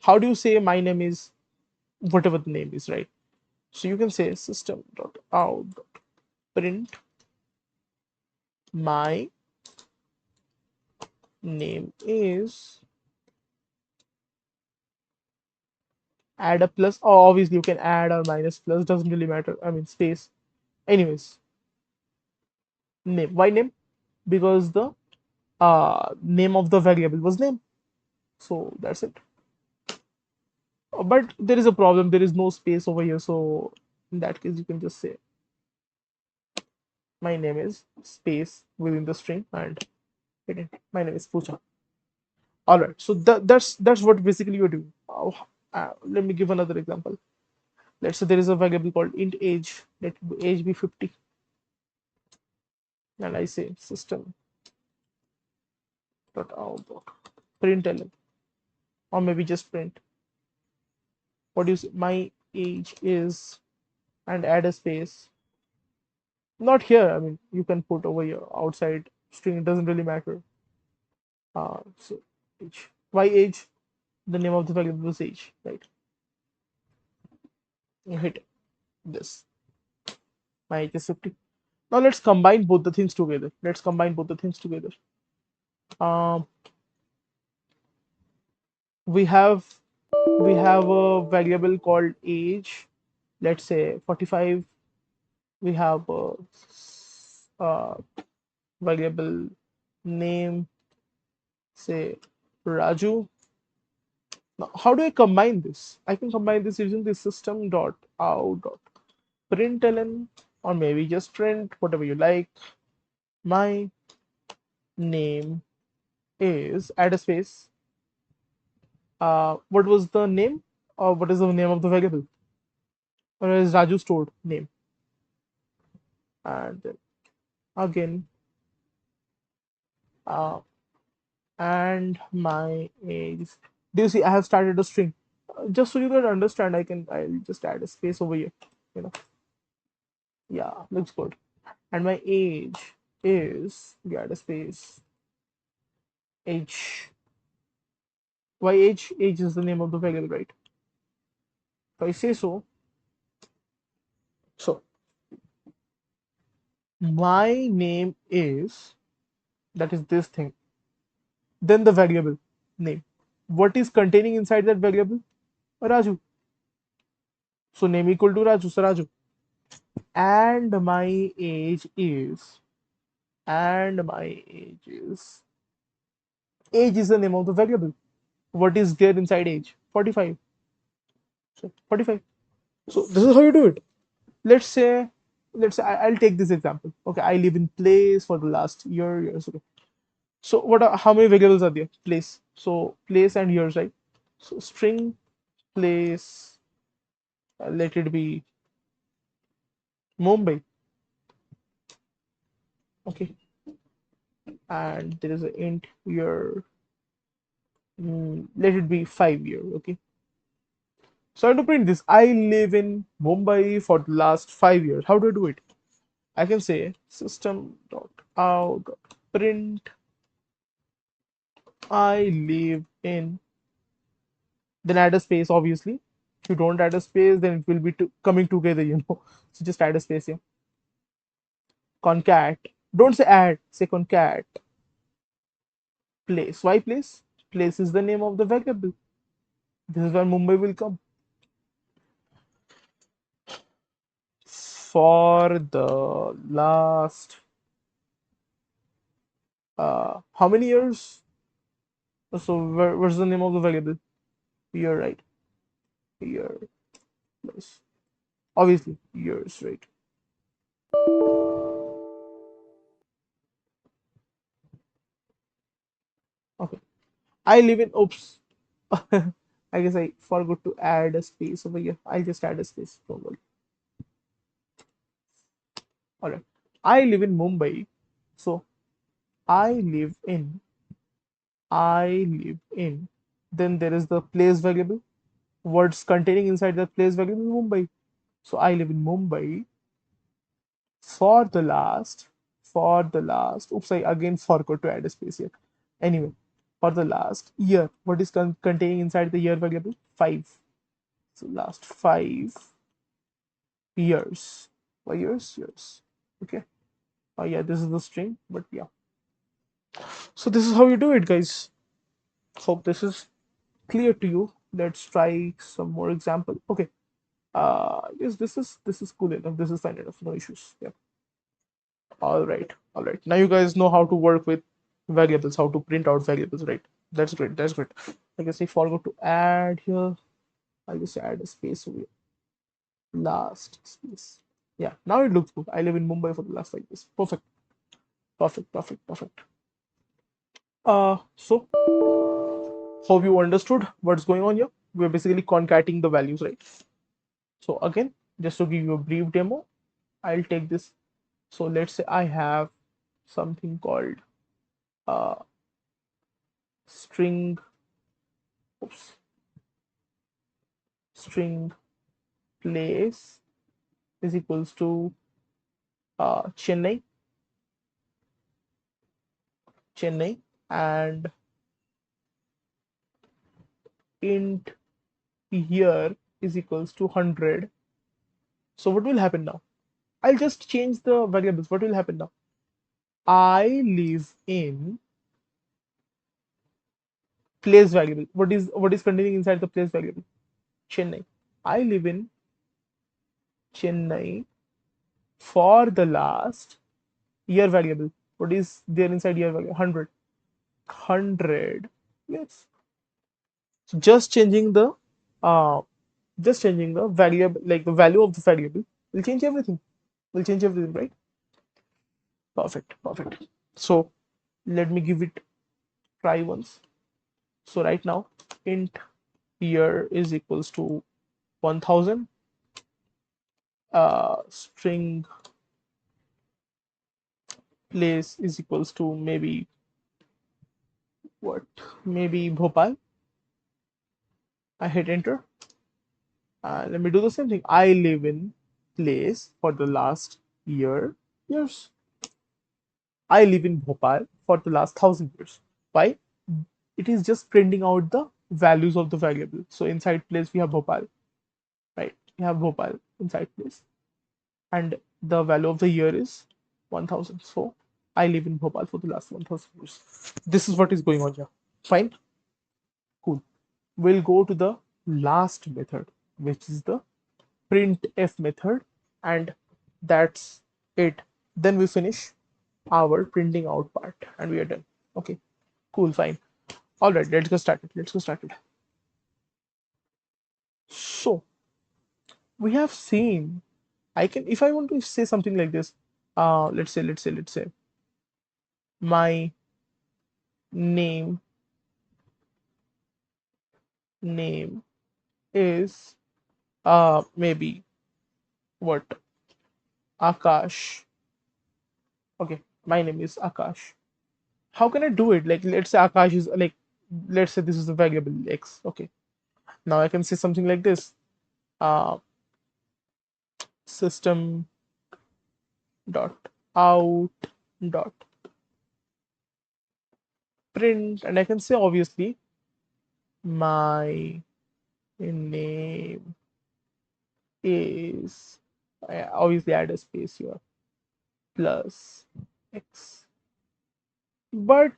How do you say my name is whatever the name is, right? So you can say System.out.print my name is, add a plus, or obviously you can add or minus plus, doesn't really matter. I mean space. Anyways, name. Why name? Because the name of the variable was name. So that's it. But there is a problem. There is no space over here. So in that case, you can just say my name is space within the string and hit it. My name is Pooja. All right. So that's what basically you're doing. Let me give another example. Let's say there is a variable called int age. Let age be 50, and I say System.out.println, or maybe just print. What do you say? My age is, and add a space. Not here. I mean, you can put over here outside string. It doesn't really matter. So age. Why age? The name of the variable is age, right? You hit this. My age is 50. Now let's combine both the things together. Let's combine both the things together. Um, we have a variable called age. Let's say 45. We have a variable name, say Raju. Now, how do I combine this? I can combine this using the System.out.println, or maybe just print whatever you like. My name is, add a space. What was the name? Or what is the name of the variable? Or is Raju stored name? And then again, uh, and my age. Do you see? I have started a string. Just so you can understand, I'll just add a space over here. You know, yeah, looks good. And my age is, we add a space, age. Why age? Age is the name of the variable, right? If I say so, so my name is, that is this thing. Then the variable name. What is containing inside that variable? Raju. So name equal to Raju, so Raju. And my age is, and my age is the name of the variable. What is there inside age? 45. So 45. So this is how you do it. Let's say, I'll take this example. Okay, I live in place for the last years. Okay. So how many variables are there? Place. So place and years, right? So string place, let it be Mumbai. Okay, and there is an int year. Let it be 5 year. Okay. So I have to print this. I live in Mumbai for the last 5 years. How do I do it? I can say System.out.print I live in, then add a space, obviously. If you don't add a space, then it will be coming together. So just add a space here. Concat. Don't say add, say concat. Place. Why place? Place is the name of the variable. This is where Mumbai will come. For the last, how many years? So where's the name of the variable? Year, right? Year plus. Obviously, years, right? Okay. I live in, oops. I guess I forgot to add a space over here. I'll just add a space. Don't worry. All right. I live in Mumbai. So I live in, I live in. Then there is the place variable. Words containing inside the place variable Mumbai. So I live in Mumbai for the last, oops, I again forgot to add a space here. Anyway, for the last year, what is containing inside the year variable? 5. So last 5 years. Why years? Years. Okay. Oh yeah, this is the string, but yeah. So this is how you do it, guys. Hope this is clear to you. Let's try some more example. Okay. Yes, this is cool enough. This is fine enough. No issues. Yeah. All right. All right. Now you guys know how to work with variables, how to print out variables, right? That's great. That's great. I guess I forgot to add here. I'll just add a space over here. Last space. Yeah. Now it looks good. I live in Mumbai for the last 5 years. Perfect. Perfect. Perfect. Perfect. So hope you understood what's going on here. We're basically concatenating the values, right? So again, just to give you a brief demo, I'll take this. So let's say I have something called uh, string, oops, string place is equals to Chennai, and int here is equals to 100. So what will happen now? I'll just change the variables. What will happen now? I live in place variable. What is containing inside the place variable? Chennai. I live in Chennai for the last year variable. What is there inside year variable? 100. 100. Yes. So uh just changing the variable, like the value of the variable will change everything. Will change everything, right? Perfect. Perfect. So let me give it try once. So right now int year is equals to 1000. String place is equals to maybe what? Maybe Bhopal. I hit enter. Let me do the same thing. I live in place for the last years. I live in Bhopal for the last 1,000 years. Why? It is just printing out the values of the variable. So inside place we have Bhopal, right? We have Bhopal inside place, and the value of the year is 1,000. So I live in Bhopal for the last 1,000 years. This is what is going on here. Fine, cool. We'll go to the last method, which is the printf method, and that's it. Then we finish. our printing out part, and we are done. Okay, cool, fine. All right, let's get started. Let's get started. So we have seen. I can, if I want to say something like this, let's say, my name name is maybe what, Akash. Okay, my name is Akash. How can I do it? Like, let's say Akash is like, let's say this is a variable X. Okay, now I can say something like this. Uh, System dot out dot print, and I can say obviously my name is, I obviously add a space here, plus X. But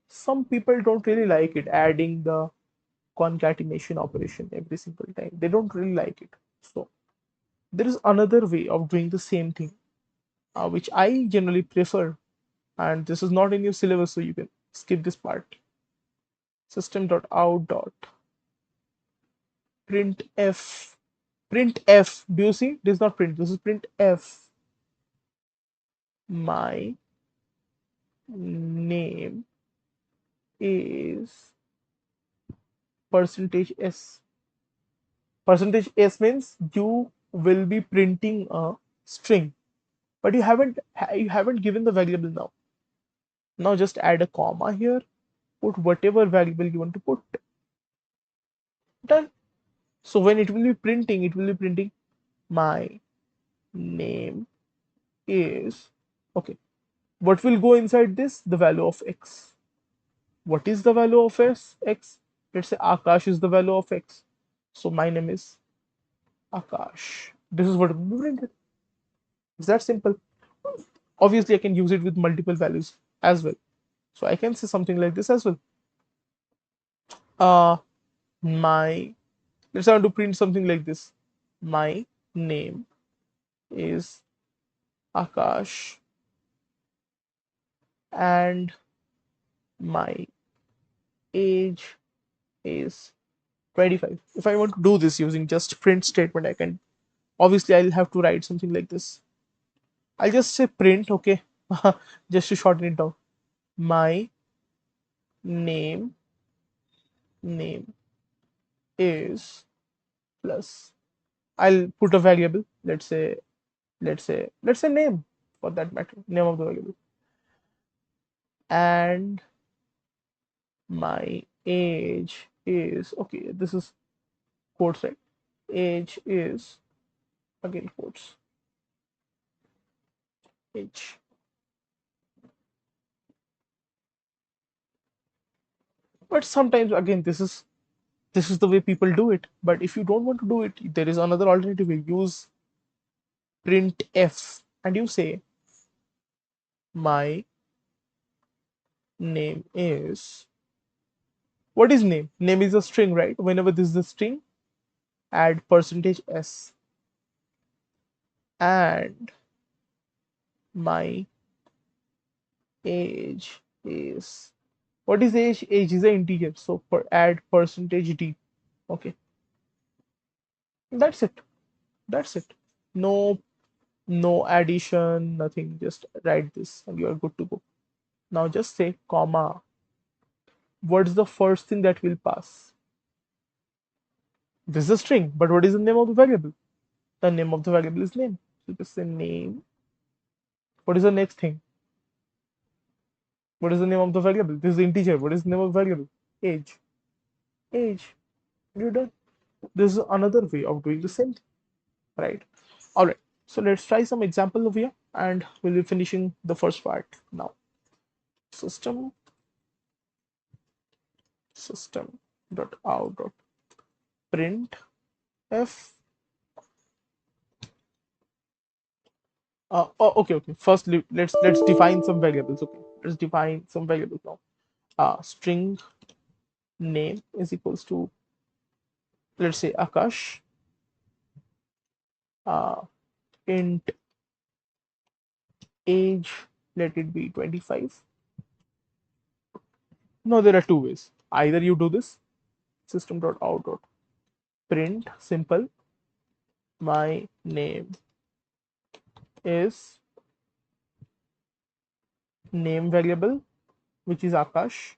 some people don't really like it, adding the concatenation operation every single time. They don't really like it. So there is another way of doing the same thing, which I generally prefer, and this is not in your syllabus, so you can skip this part. System.out.printf. Printf. Do you see? This is not print. This is printf. My name is percentage s. Percentage s means you will be printing a string, but you haven't given the variable now. Now just add a comma here. Put whatever variable you want to put. Done. So when it will be printing my name is, okay. What will go inside this? The value of x. What is the value of x? Let's say Akash is the value of x. So my name is Akash. This is what will be printed. It's that simple. Obviously, I can use it with multiple values as well. So I can say something like this as well. Uh, my, let's say I want to print something like this. My name is Akash and my age is 25. If I want to do this using just print statement, I can, obviously I'll have to write something like this. I'll just say print, okay, just to shorten it down. My name name is plus. I'll put a variable. Let's say name, for that matter, name of the variable, and my age is, okay. This is quotes, right? Age is, again quotes, age. But sometimes again this is the way people do it. But if you don't want to do it, there is another alternative way. Use printf and you say my name is, what is name? Name is a string, right? Whenever this is a string, add percentage s, and my age is, what is age? Age is an integer, so add percentage d. Okay, that's it. That's it. No, no addition, nothing. Just write this and you are good to go. Now just say comma. What's the first thing that will pass? This is a string, but what is the name of the variable? The name of the variable is name. So just say name. What is the next thing? What is the name of the variable? This is the integer. What is the name of the variable? Age. Age. You're done. This is another way of doing the same thing, right? All right. So let's try some example over here, and we'll be finishing the first part now. System System.out.print f. Oh, okay. First, let's define some variables. Okay, let's define some variables now. String name is equals to, let's say, Akash. Uh, int age let it be 25. Now there are two ways. Either you do this System.out.print simple, my name is name variable, which is Akash,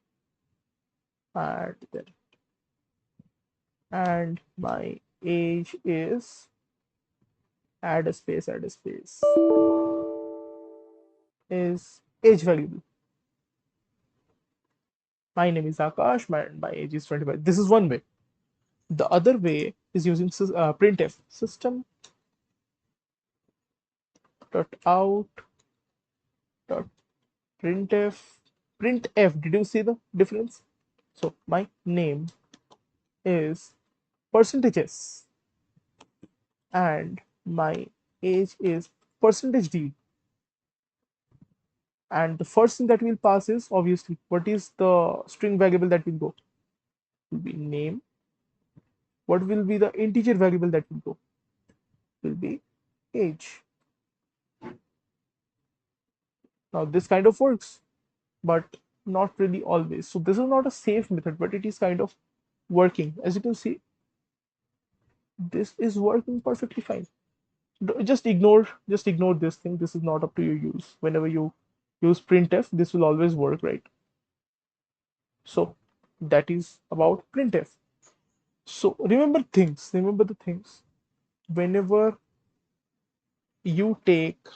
and my age is add a space is age variable. My name is Akash, my age is 25. This is one way. The other way is using printf System.out.printf. Printf, did you see the difference? So my name is percentage %s and my age is percentage %d. And the first thing that we'll pass is obviously what is the string variable that will go? Will be name. What will be the integer variable that will go? Will be age. Now this kind of works, but not really always. So this is not a safe method, but it is kind of working. As you can see, this is working perfectly fine. Just ignore this thing. This is not up to your use. Whenever you use printf, this will always work, right? So that is about printf. So remember the things. Whenever you take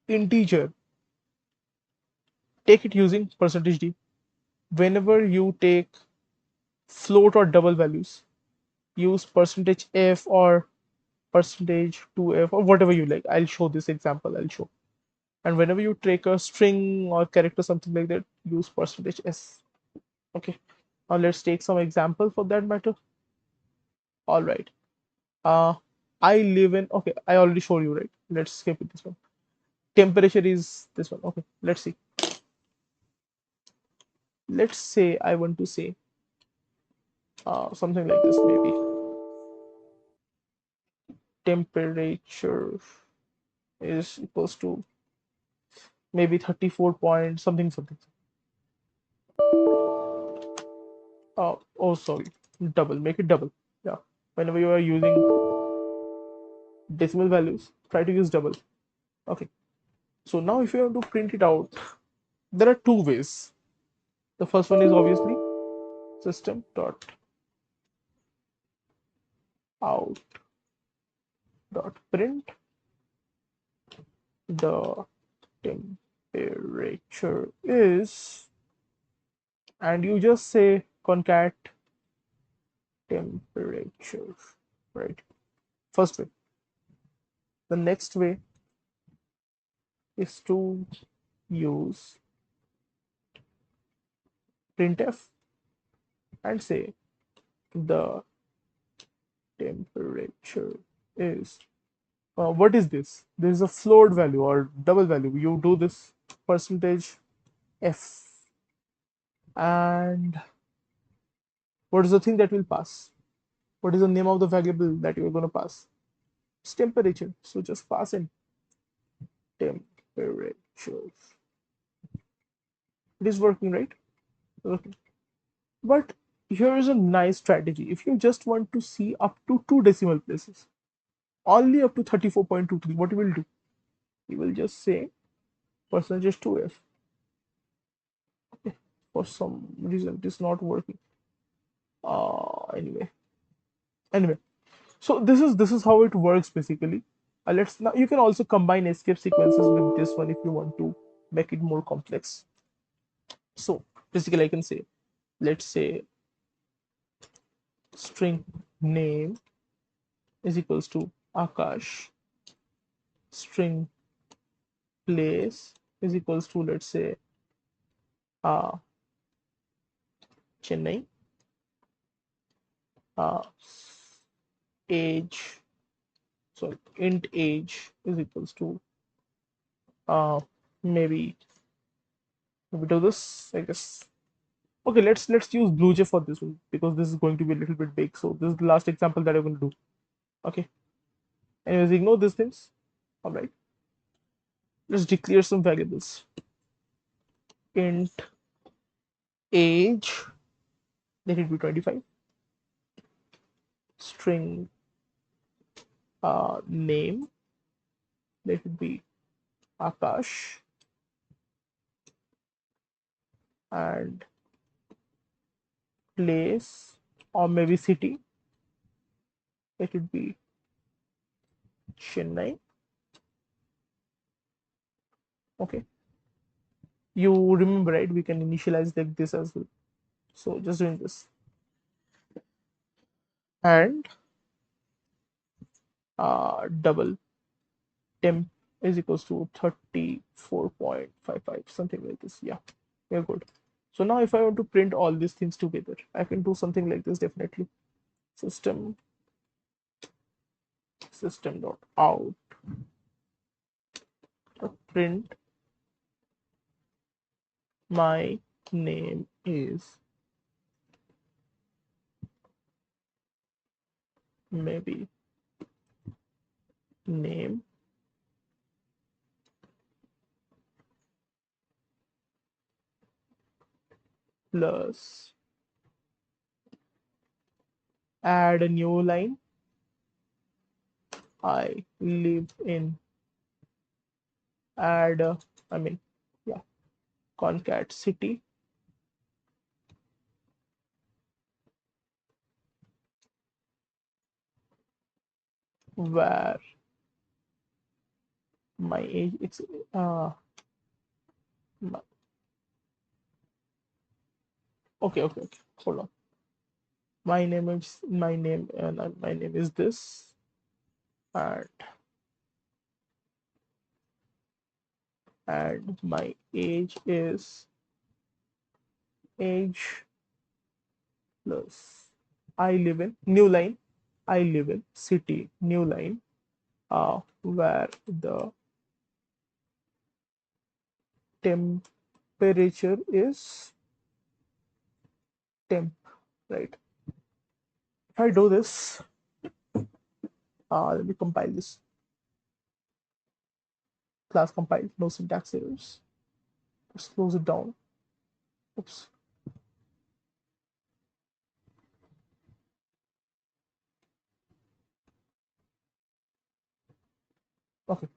integer, take it using percentage %d. Whenever you take float or double values, use percentage %f or percentage %2f or whatever you like. I'll show this example. I'll show. And whenever you take a string or character, something like that, use percentage %s. Okay. Now let's take some example for that matter. All right. Uh, I live in. Okay, I already showed you, right? Let's skip it this one. Temperature is this one. Okay, let's see. Let's say I want to say something like this, maybe. Temperature is equals to maybe 34 point something something. Oh, sorry, double. Make it double. Yeah. Whenever you are using decimal values, try to use double. Okay. So now if you want to print it out, there are two ways. The first one is obviously System.out.print the temperature is, and you just say concat temperature, right? First way. The next way is to use printf and say the temperature is, what is this? This is a float value or double value. You do this percentage %f, and what is the thing that will pass? What is the name of the variable that you're going to pass? It's temperature. So just pass in temperature. It is working, right? Okay. But here is a nice strategy. If you just want to see up to 2 decimal places, only up to 34.23, what you will do? You will just say percentage %2f. Okay. For some reason, it is not working. Anyway. So this is how it works basically. Let's now, you can also combine escape sequences with this one if you want to make it more complex. So basically I can say, let's say string name is equals to Akash, string place is equals to, let's say, uh, Chennai, uh, age, sorry, int age is equals to uh, maybe do this, I guess. Okay, let's use BlueJ for this one because this is going to be a little bit big. So this is the last example that I'm going to do. Okay. Anyways, ignore these things. All right. Let's declare some variables. Int age, let it be 25. String name, let it be Akash, and place or maybe city, let it be Chennai. Okay, you remember, right? We can initialize like this as well. So just doing this, and double temp is equals to 34.55, something like this. Yeah, we're good. So now if I want to print all these things together, I can do something like this definitely. System.out.print my name is maybe name plus add a new line. I live in add I mean yeah, concat city where my age it's my, okay, hold on. My name is this, and my age is age plus I live in new line. I live in city new line where the temperature is temp, right? If I do this, let me compile this. Class compiled, no syntax errors. Let's close it down. Oops. Okay.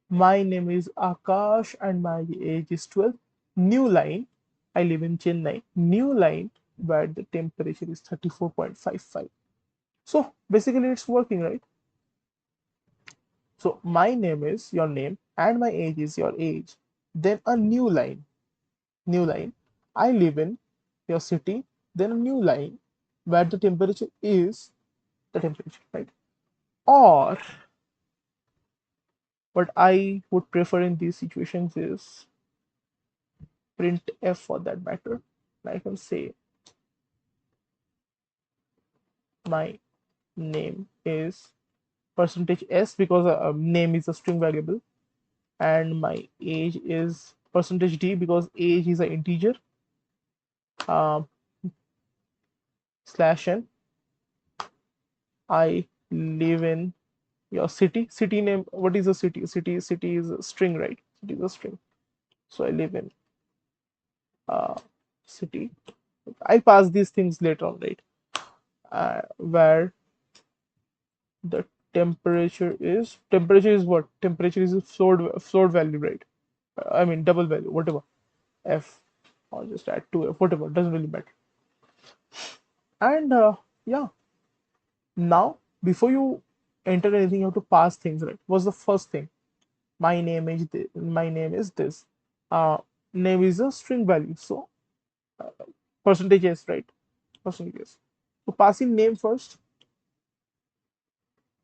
My name is Akash and my age is 12. New line. I live in Chennai. New line where the temperature is 34.55. So basically it's working, right? So my name is your name and my age is your age. Then a new line. New line. I live in your city. Then a new line where the temperature is the temperature, right? Or what I would prefer in these situations is printf for that matter. I can say my name is percentage s because name is a string variable, and my age is percentage d because age is an integer, um, slash n. I live in your city. City name. What is a city? City is a string, right? City is a string. So I live in city. I pass these things later on, right? Where the temperature is what? Temperature is a float value, right? I mean double value, whatever. F, or just add 2f, whatever, doesn't really matter. And yeah, now before you enter anything, you have to pass things, right? What's the first thing? My name is this. Uh, Name is a string value, so percentage s, right? Percentage s. So passing name first.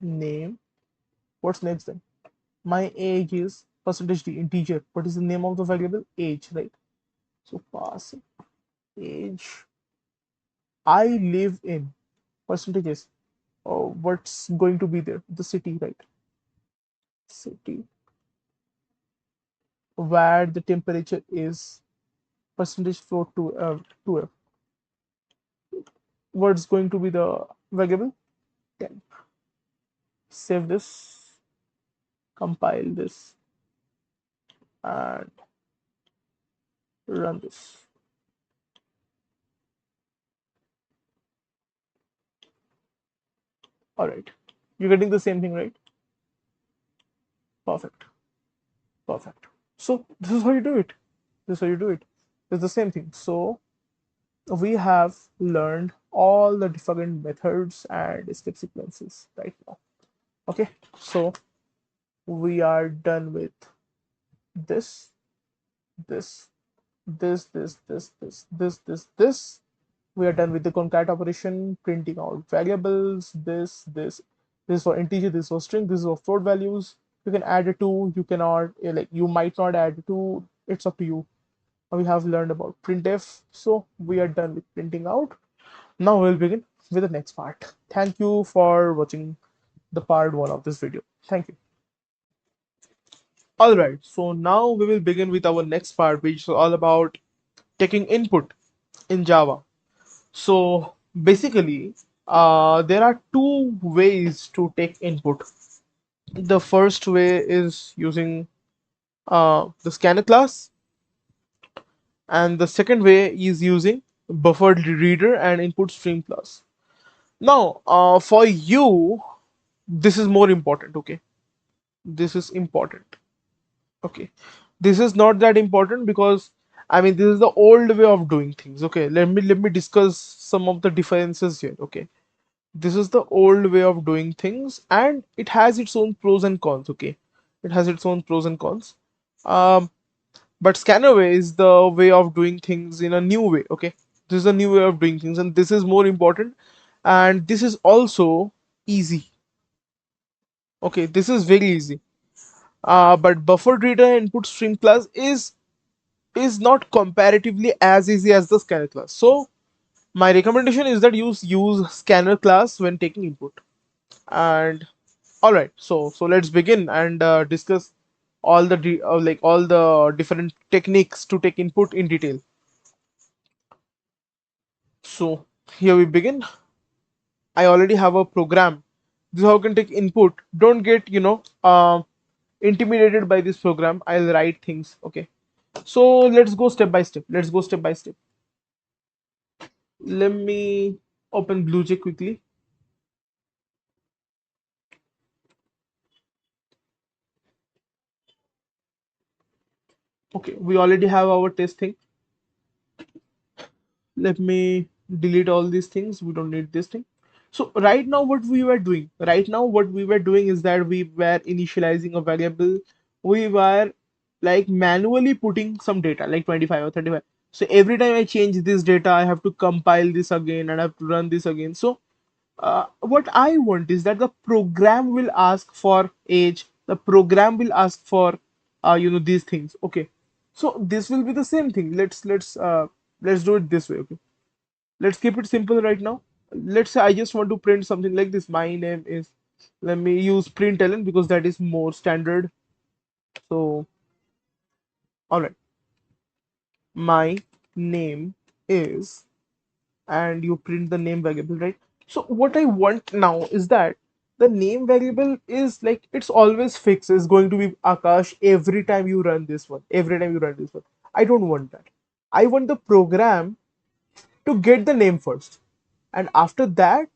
Name. What's next then? My age is percentage d integer. What is the name of the variable? Age, right? So pass age. I live in percentages. Oh, what's going to be there? The city, right? City where the temperature is percentage float to f. What's going to be the variable? 10. Save this. Compile this. and run this. All right, you're getting the same thing, right? Perfect, perfect. So this is how you do it. This is how you do it. It's the same thing. So we have learned all the different methods and step sequences right now. Okay, so we are done with this, this, this. We are done with the concat operation, printing out variables, this for integer, this for string, this is for float values. You can add a two, you cannot, like you might not add a two, it's up to you. We have learned about printf, so we are done with printing out. Now we'll begin with the next part. Thank you for watching the part one of this video. Thank you. Alright, so now we will begin with our next part, which is all about taking input in Java. So basically, there are two ways to take input. The first way is using the scanner class, and the second way is using buffered reader and input stream class. Now, for you, this is more important. Okay, this is important. Okay, this is not that important because I mean this is the old way of doing things. Okay, let me discuss some of the differences here. Okay, this is the old way of doing things and it has its own pros and cons. Okay, it has its own pros and cons. um but scannerway is the way of doing things in a new way. Okay, this is a new way of doing things and this is more important, and this is also easy. Okay, this is very easy. But buffered reader input stream class is not comparatively as easy as the scanner class. So my recommendation is that you use scanner class when taking input. And all right, so let's begin and discuss all the like all the different techniques to take input in detail. So here we begin. I already have a program. This is how I can take input. Don't get intimidated by this program. I'll write things. Okay. So let's go step by step. Let's go step by step. Let me open BlueJ quickly. Okay, we already have our test thing. Let me delete all these things. We don't need this thing. So right now what we were doing is that we were initializing a variable. We were like manually putting some data like 25 or 35. So every time I change this data, I have to compile this again and I have to run this again. So what I want is that the program will ask for age, the program will ask for these things. Okay, so this will be the same thing. Let's do it this way. Okay, let's keep it simple right now. Let's say I just want to print something like this. My name is, let me use println because that is more standard. So all right, my name is, and you print the name variable, right? So what I want now is that the name variable is like it's always fixed. It's going to be Akash every time you run this one. Every time you run this one. I don't want that. I want the program to get the name first, and after that,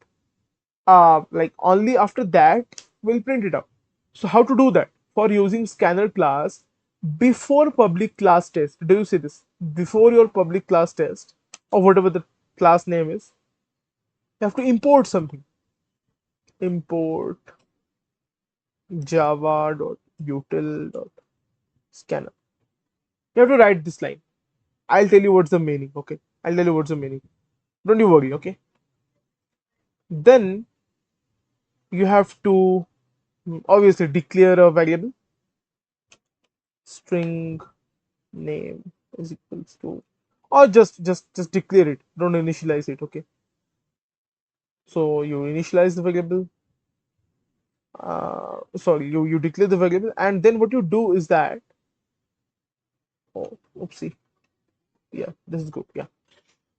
like only after that we'll print it out. So how to do that? For using scanner class before public class test. Do you see this? Before your public class test or whatever the class name is, you have to import something. Import java.util.scanner. You have to write this line. I'll tell you what's the meaning. Okay, I'll tell you what's the meaning. Don't you worry. Okay, then you have to obviously declare a variable. String name is equals to, or just declare it. Don't initialize it. Okay, so you initialize the variable. Sorry, you declare the variable, and then what you do is that, oh, oopsie, yeah, this is good. Yeah.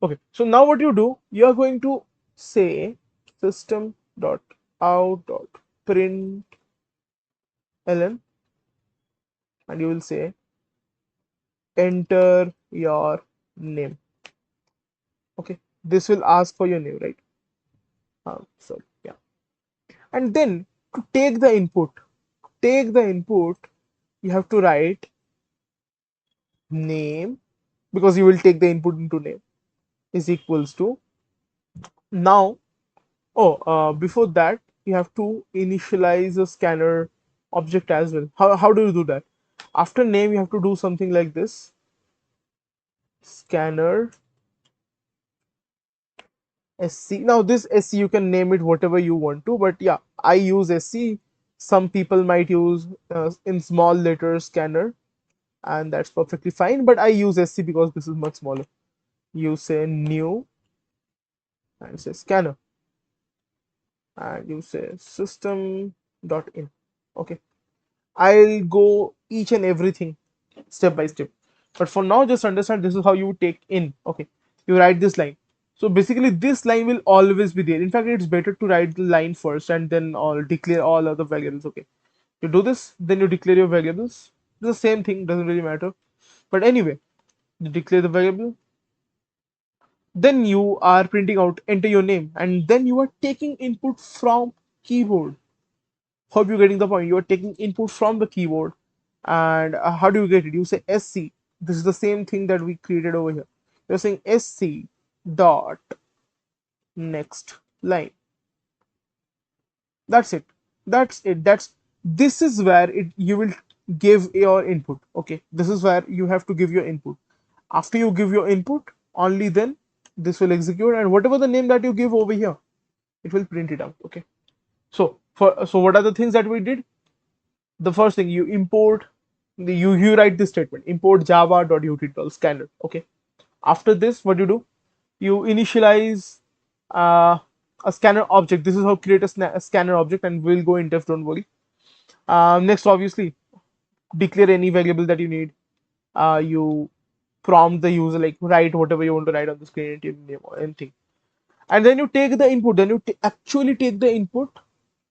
Okay, so now what you do, you are going to say System.out.println, and you will say enter your name. Okay, this will ask for your name, right? So yeah, and then to take the input, you have to write name, because you will take the input into name, is equals to now. Oh, before that, you have to initialize a scanner object as well. How do you do that? After name, you have to do something like this: scanner sc. Now this sc, you can name it whatever you want to, but yeah, I use sc. Some people might use in small letters scanner, and that's perfectly fine. But I use sc because this is much smaller. You say new and say scanner, and you say system.in. Okay, I'll go each and everything step by step. But for now, just understand this is how you take in. Okay, you write this line. So basically, this line will always be there. In fact, it's better to write the line first and then all declare all other variables. Okay, you do this, then you declare your variables. It's the same thing, doesn't really matter. But anyway, you declare the variable, then you are printing out enter your name, and then you are taking input from keyboard. Hope you're getting the point. You're taking input from the keyboard. And how do you get it? You say sc. This is the same thing that we created over here. You're saying sc dot next line. That's it. That's it. That's This is where you will give your input. Okay, this is where you have to give your input. After you give your input, only then this will execute, and whatever the name that you give over here, it will print it out. Okay. So what are the things that we did? The first thing, you import you write this statement: import java.util scanner. Okay, after this, what you do, you initialize uh, a scanner object. This is how create a scanner object, and we'll go in depth, don't worry. Next, obviously, declare any variable that you need. You prompt the user, like write whatever you want to write on the screen, name or anything, and then you take the input. Then you actually take the input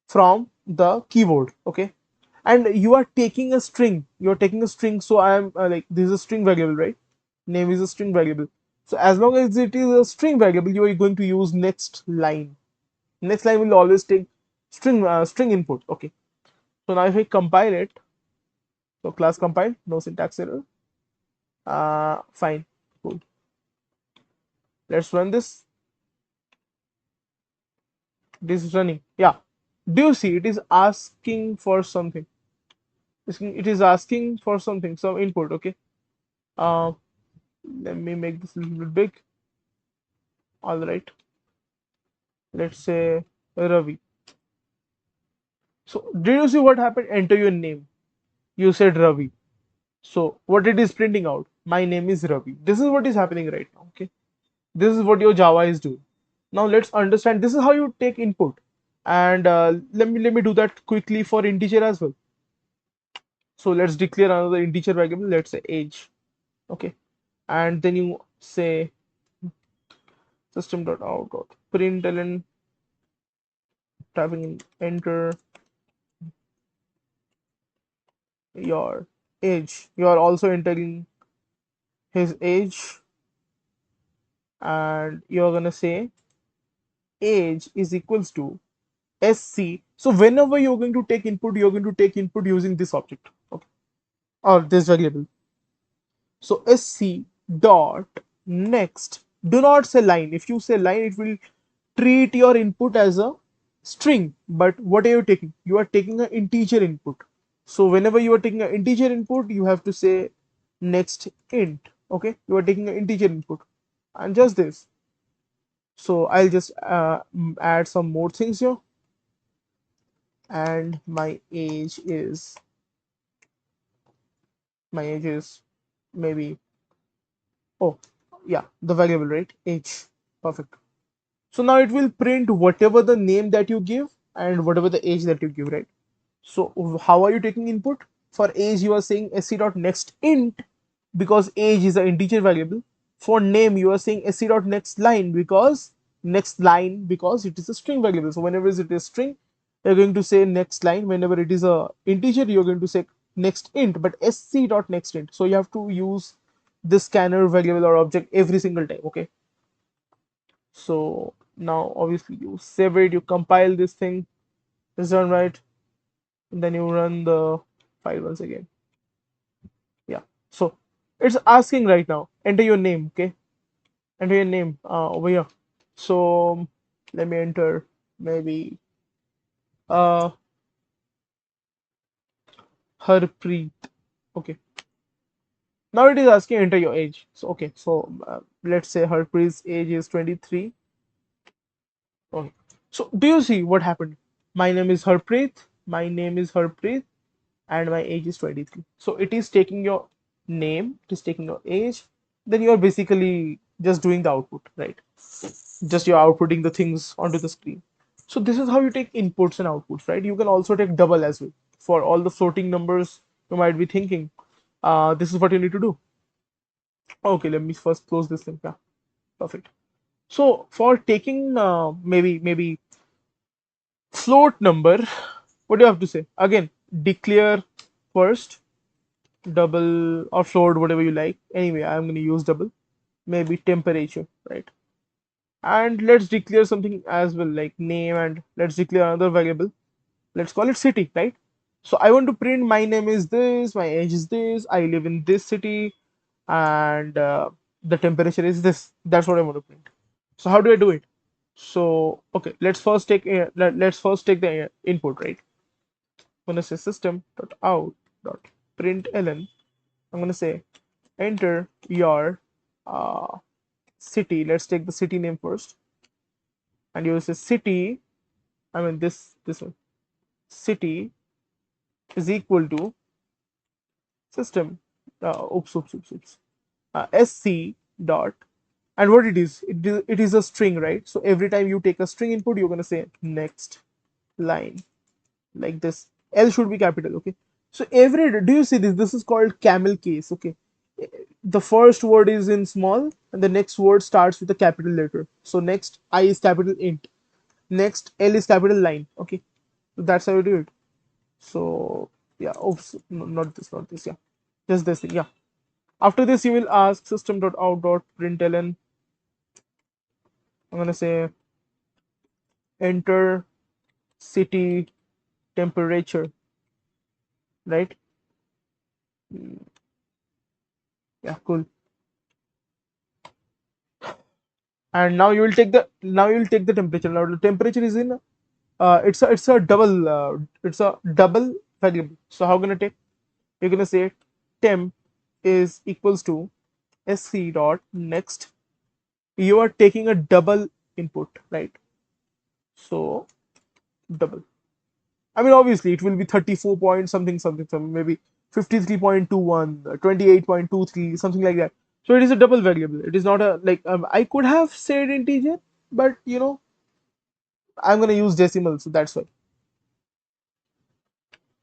from the keyboard. Okay, and you are taking a string. You're taking a string. So I am like, this is a string variable, right? Name is a string variable. So as long as it is a string variable, you are going to use next line. Next line will always take string input. Okay, so now if I compile it, so class compiled, no syntax error. Fine, cool. Let's run this. This is running. Yeah, do you see it is asking for something? It is asking for something, some input. Okay, uh let me make this a little bit big. All right, let's say Ravi. So did you see what happened? Enter your name. You said Ravi. So what it is printing out? My name is Ravi. This is what is happening right now. Okay, this is what your Java is doing. Now let's understand. This is how you take input, and let me do that quickly for integer as well. So let's declare another integer variable. Let's say age. Okay, and then you say System.out.println, typing in enter your age. You are also entering his age, and you're gonna say age is equals to sc. So whenever you're going to take input, you're going to take input using this object, okay, or this variable. So sc dot next. Do not say line. If you say line, it will treat your input as a string. But what are you taking? You are taking an integer input. So whenever you are taking an integer input, you have to say next int. Okay, you are taking an integer input, and just this. So I'll just add some more things here, and my age is maybe, oh yeah, the variable, right? Age. Perfect. So now it will print whatever the name that you give and whatever the age that you give, right? So how are you taking input? For age, you are saying sc.nextInt because age is an integer variable. For name, you are saying sc.nextLine because it is a string variable. So whenever it is string, you're going to say next line. Whenever it is a integer, you're going to say next int, but sc.nextInt. So you have to use this scanner variable or object every single time. Okay, so now obviously you save it, you compile this thing, it's done, right? And then you run the file once again. Yeah, so it's asking right now, enter your name. Okay, enter your name over here. So let me enter maybe uh Harpreet. Okay, now it is asking enter your age. So okay, so let's say Harpreet's age is 23. Okay, so do you see what happened? My name is Harpreet, my name is Harpreet, and my age is 23. So it is taking your name, it is taking your age, then you are basically just doing the output, right? Just you're outputting the things onto the screen. So this is how you take inputs and outputs, right? You can also take double as well. For all the floating numbers, you might be thinking, this is what you need to do. Okay, let me first close this thing. Yeah, perfect. So for taking maybe float number, what do you have to say? Again, declare first double or float, whatever you like. Anyway, I'm going to use double. Maybe temperature, right? And let's declare something as well, like name, and let's declare another variable. Let's call it city, right? So I want to print my name is this, my age is this, I live in this city, and the temperature is this. That's what I want to print. So how do I do it? So okay, let's first take the input, right? I'm gonna say System.out.println. I'm gonna say enter your uh, city. Let's take the city name first, and you will say city. I mean this one. City is equal to system. Oops. Sc dot, and what it is a string, right? So every time you take a string input, you're gonna say next line, like this. L should be capital. Okay, so every, do you see this is called camel case. Okay, the first word is in small and the next word starts with a capital letter. So next I is capital int, next L is capital line. Okay, so that's how you do it. So yeah, oops, no, not this, yeah, just this thing. Yeah, after this you will ask System.out.println. I'm gonna say enter city temperature, right? Yeah, cool. And now you will take the temperature. Now the temperature is in it's a double variable. So how gonna take? You're gonna say temp is equals to sc dot next. You are taking a double input, right? So double. I mean, obviously it will be 34 point something, maybe 53.21, 28.23, something like that. So it is a double variable. It is not a like I could have said integer, but I'm gonna use decimal, so that's why.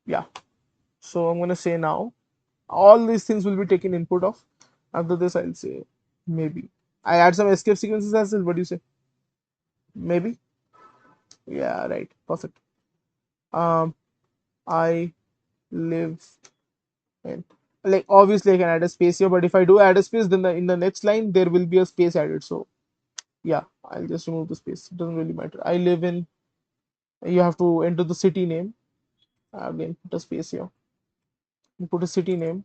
Yeah. So I'm gonna say now all these things will be taken input of. After this, I'll say maybe I add some escape sequences as well. What do you say? Maybe. Yeah. Right. Perfect. Um, I live in, like, obviously I can add a space here, but if I do add a space, then in the next line there will be a space added. So yeah, I'll just remove the space. It doesn't really matter. I live in. You have to enter the city name. Again, put a space here. You put a city name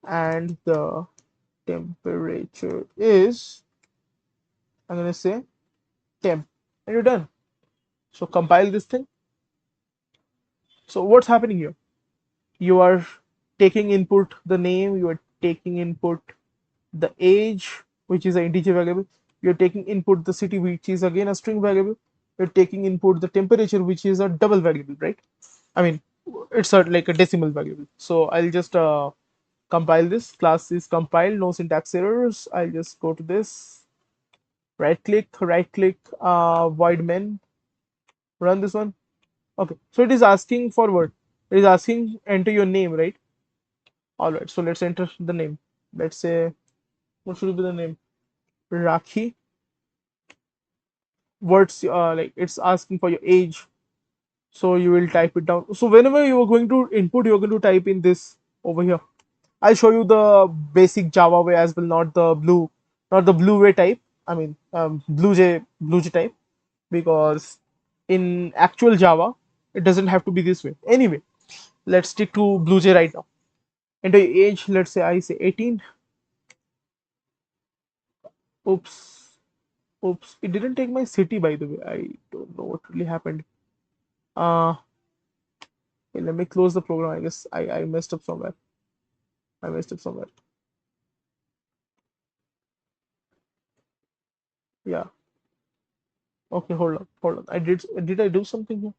and the temperature is, I'm gonna say temp, and you're done. So compile this thing. So what's happening here? You are taking input the name, you are taking input the age, which is an integer variable. You're taking input the city, which is again a string variable. You're taking input the temperature, which is a double variable, right? I mean, it's like a decimal variable. So I'll just compile this. Class is compiled, no syntax errors. I'll just go to this, right click, void main, run this one. Okay, so it is asking for what? It is asking enter your name, right? All right, so let's enter the name. Let's say, what should be the name? Rakhi. Words, like it's asking for your age, so you will type it down. So whenever you are going to input, you're going to type in this over here. I'll show you the basic Java way as well, not the blue way type. I mean, blue J type, because in actual Java, it doesn't have to be this way. Anyway, let's stick to blue J right now. Enter age, let's say I say 18. Oops, oops, it didn't take my city by the way. I don't know what really happened. Uh, okay, let me close the program. I guess I messed up somewhere. I messed up somewhere. Yeah. Okay, hold on. Did I do something here?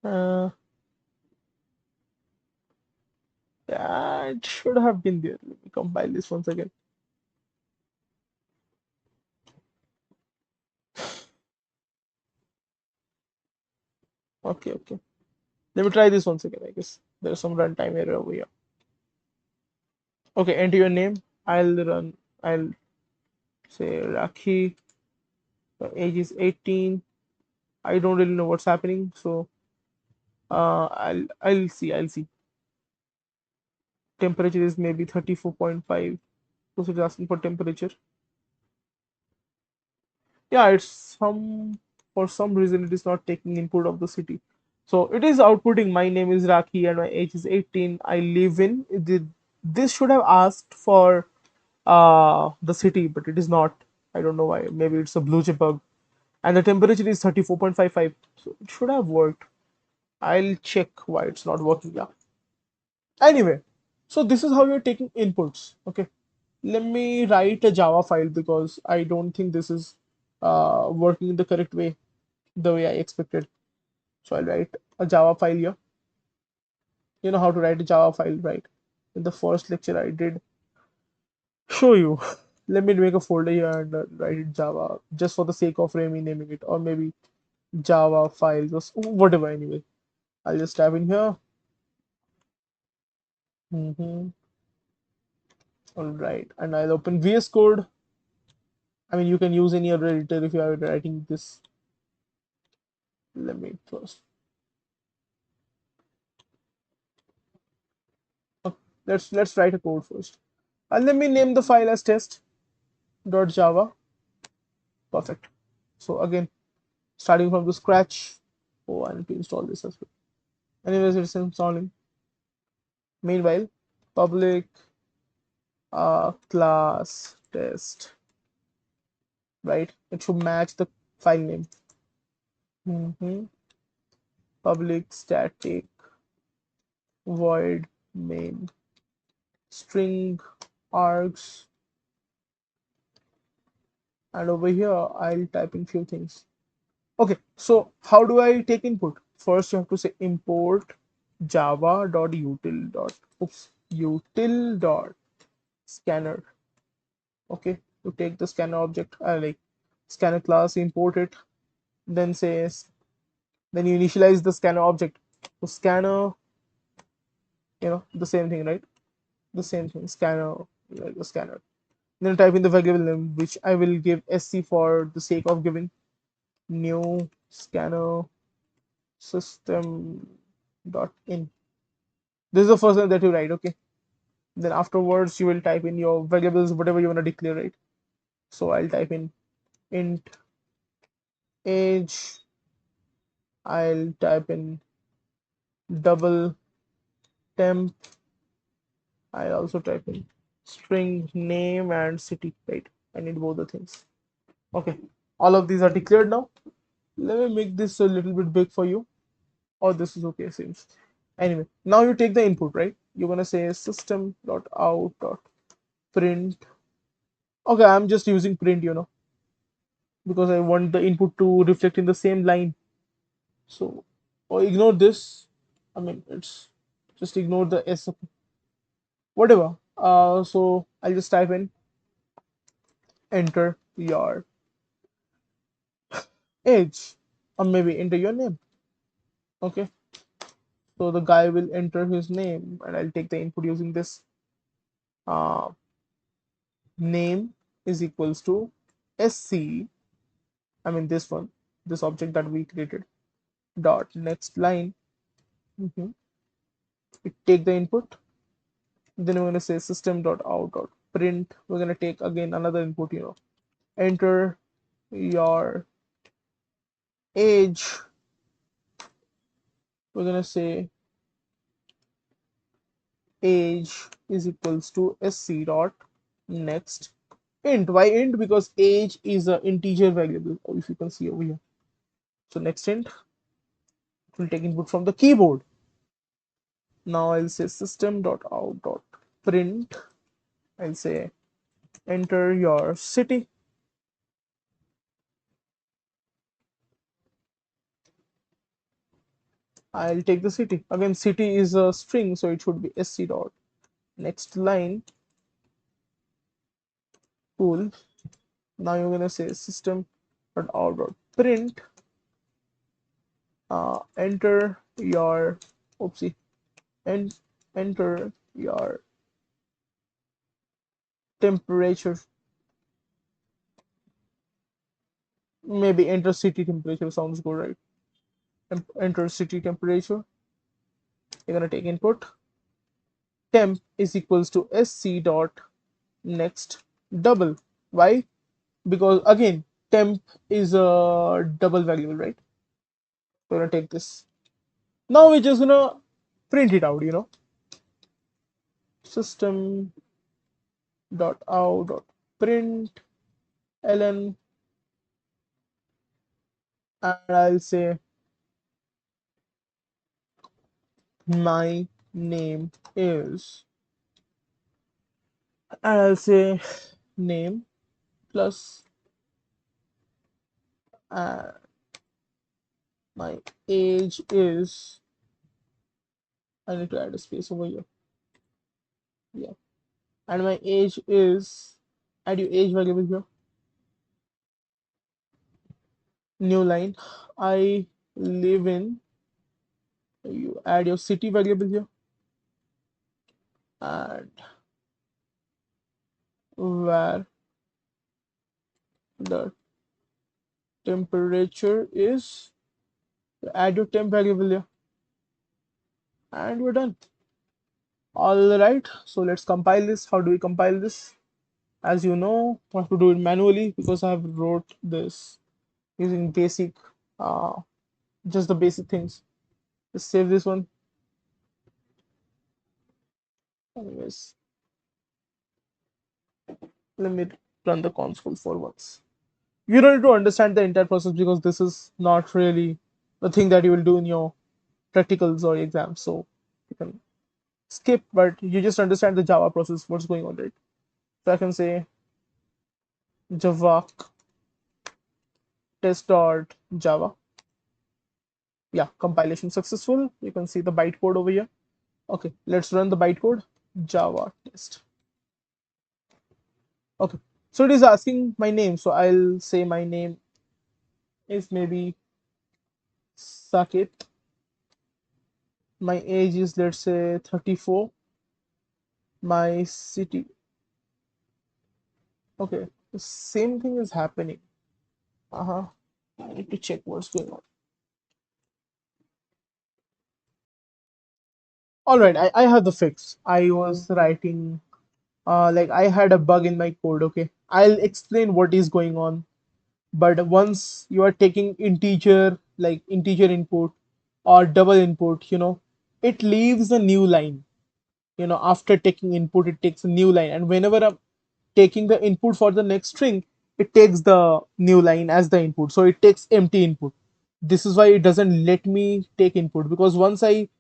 Uh, yeah, it should have been there. Let me compile this once again. Okay, okay. Let me try this once again. I guess there's some runtime error over here. Okay, enter your name. I'll say Rakhi. Age is 18. I don't really know what's happening, so I'll see. Temperature is maybe 34.5. So it's asking for temperature. Yeah, it's some for some reason it is not taking input of the city. So it is outputting my name is Rakhi and my age is 18. I live in this should have asked for the city, but it is not. I don't know why. Maybe it's a blue chip bug. And the temperature is 34.55. So it should have worked. I'll check why it's not working. Yeah. Anyway, so this is how you're taking inputs. Okay. Let me write a Java file because I don't think this is working in the correct way, the way I expected. So I'll write a Java file here. You know how to write a Java file, right? In the first lecture I did show you. Let me make a folder here and write it Java just for the sake of renaming it, or maybe Java files or whatever. Anyway, I'll just type in here. All right, and I'll open VS Code. I mean, you can use any other editor if you are writing this. Let me first. Okay, let's write a code first. And let me name the file as test.java. Perfect. So again, starting from the scratch. Oh, I need to install this as well. Anyways, it's installing. Meanwhile, public class test, right? It should match the file name. Public static void main string args, and over here I'll type in few things. Okay, so how do I take input? First, you have to say import java.util.scanner. Okay, to take the scanner object, like scanner class, import it, then says, then you initialize the scanner object. So scanner, the same thing, right? The same thing, scanner, like the scanner. Then type in the variable name, which I will give sc for the sake of giving new scanner system.in. This is the first one that you write, okay? Then afterwards you will type in your variables, whatever you want to declare, right? So I'll type in int age, I'll type in double temp, I'll also type in string name and city, right? I need both the things. Okay, all of these are declared now. Let me make this a little bit big for you. Oh, this is okay, seems. Anyway, now you take the input, right? You're gonna say System.out.print. Okay, I'm just using print, because I want the input to reflect in the same line. So, or ignore this. I mean, it's just ignore the S, whatever. So I'll just type in enter your age, or maybe enter your name. Okay, so the guy will enter his name, and I'll take the input using this. Uh, Name is equals to sc. I mean this one, this object that we created. Dot next line. Mhm. We take the input Then we're going to say System.out.print. We're going to take again another input, enter your age. We're going to say age is equals to sc dot next int. Why int? Because age is an integer variable, if you can see over here. So next int, it will take input from the keyboard. Now I'll say System.out.print. I'll say enter your city. I'll take the city. Again, city is a string, so it should be sc dot next line. Cool. Now you're gonna say System.out.print. Enter your oopsie and enter your temperature. Maybe enter city temperature sounds good, right? Enter city temperature. You're gonna take input. Temp is equals to sc dot next double. Why? Because again, temp is a double variable, right? We're gonna take this. Now we're just gonna print it out, System.out.println, and I'll say my name is, and I'll say name plus uh, my age is, I need to add a space over here. Yeah. And my age is, add your age variable here. New line. I live in, you add your city variable here. And where the temperature is, add your temp variable here. And we're done. All right, so let's compile this. How do we compile this? As you know, I have to do it manually because I have wrote this using basic, uh, just the basic things. Just save this one. Anyways, let me run the console for once. You don't need to understand the entire process because this is not really the thing that you will do in your practicals or exams. So you can skip, but you just understand the Java process, what's going on, right? So I can say Java test.java. Yeah, compilation successful. You can see the bytecode over here. Okay, let's run the bytecode. Java test. Okay, so it is asking my name. So I'll say my name is maybe Sakit. My age is, let's say, 34. My city. Okay, the same thing is happening. Uh-huh. I need to check what's going on. All right, I have the fix. I was writing, like I had a bug in my code. Okay, I'll explain what is going on. But once you are taking integer, like integer input or double input, it leaves a new line. After taking input, it takes a new line. And whenever I'm taking the input for the next string, it takes the new line as the input. So it takes empty input. This is why it doesn't let me take input, because once I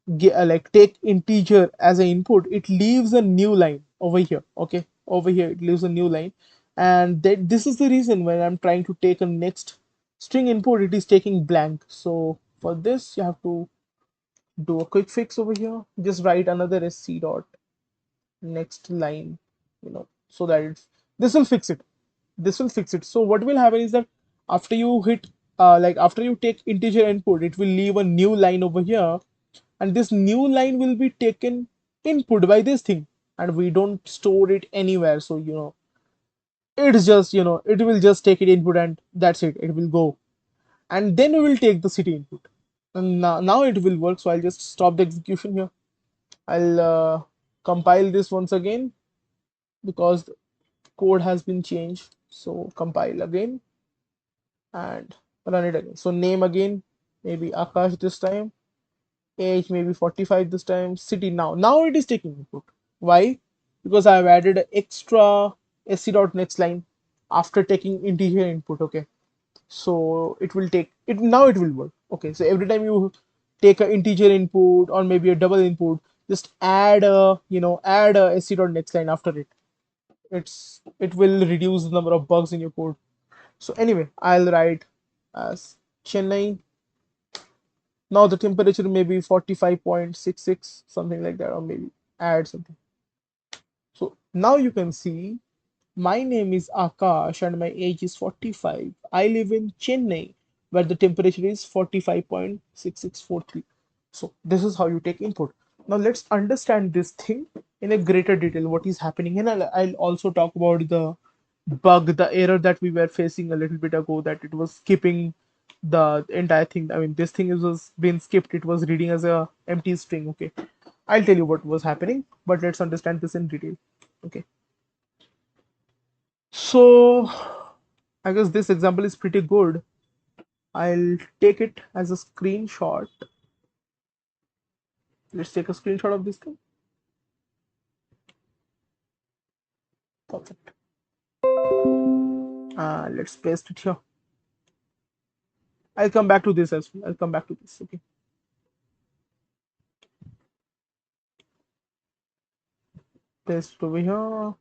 like take integer as an input, it leaves a new line over here. Okay, over here it leaves a new line, and this is the reason when I'm trying to take a next string input, it is taking blank. So for this, you have to do a quick fix over here. Just write another sc dot next line, so that this will fix it. This will fix it. So what will happen is that after you hit, like after you take integer input, it will leave a new line over here, and this new line will be taken input by this thing, and we don't store it anywhere. So it's just, it will just take it input, and that's it. It will go, and then we will take the city input, and now it will work. So I'll just stop the execution here. I'll compile this once again because the code has been changed. So compile again and run it again. So name again, maybe Akash this time, age maybe 45 this time, city now it is taking input. Why? Because I have added an extra sc.next line after taking integer input. Okay, so it will take it now, it will work. Okay, so every time you take an integer input or maybe a double input, just add a add a sc.next line after it. It will reduce the number of bugs in your code. So anyway, I'll write as Chennai. Now the temperature may be 45.66, something like that, or maybe add something. So now you can see my name is Akash and my age is 45. I live in Chennai where the temperature is 45.6643. So this is how you take input. Now let's understand this thing in a greater detail, what is happening. And I'll also talk about the bug, the error that we were facing a little bit ago, that it was skipping the entire thing. I mean, this thing was being skipped. It was reading as a empty string. Okay, I'll tell you what was happening, but let's understand this in detail. Okay, so I guess this example is pretty good. I'll take it as a screenshot. Let's take a screenshot of this thing. Perfect. Let's paste it here. I'll come back to this as well. I'll come back to this. Okay. Paste over here.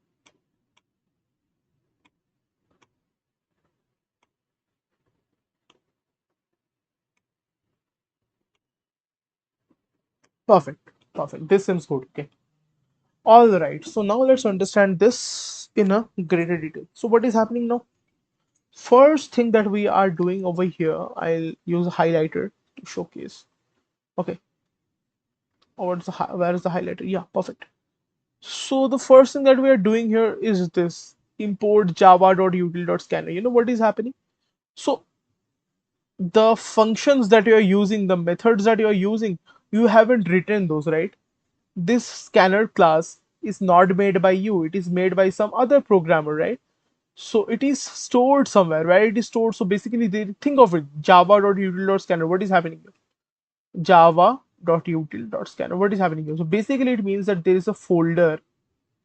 Perfect. Perfect. This seems good. Okay. All right. So now let's understand this in a greater detail. So what is happening now? First thing that we are doing over here, I'll use a highlighter to showcase. Okay. Where is the highlighter? Yeah, perfect. So the first thing that we are doing here is this import java.util.scanner. You know what is happening? So the functions that you are using, the methods that you are using, you haven't written those, right? This scanner class is not made by you. It is made by some other programmer, right? So it is stored somewhere. Where it is stored? So basically, they think of it java.util.scanner. What is happening here? Java.util.scanner. What is happening here? So basically, it means that there is a folder.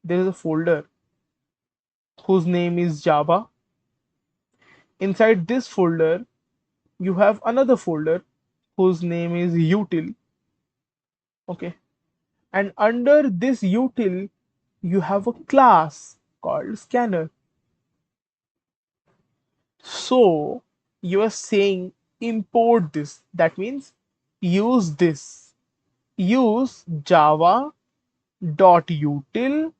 There is a folder whose name is Java. Inside this folder, you have another folder whose name is util. Okay. And under this util, you have a class called scanner. So you are saying import this. That means use this. Use java dot util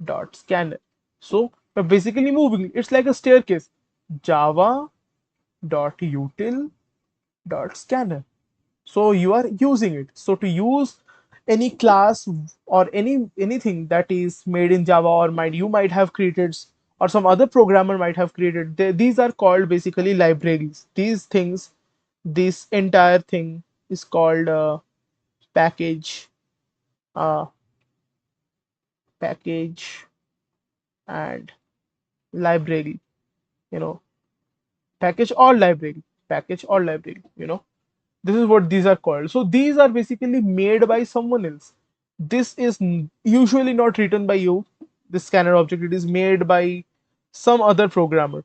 dot scanner. So we're basically moving. It's like a staircase. Java dot util dot scanner. So you are using it. So to use any class or anything that is made in Java, or might you might have created, or some other programmer might have created, these are called basically libraries. These things, this entire thing is called package, uh, package and library. You know, package or library, package or library. This is what these are called. So these are basically made by someone else. This is usually not written by you. This scanner object, it is made by some other programmer,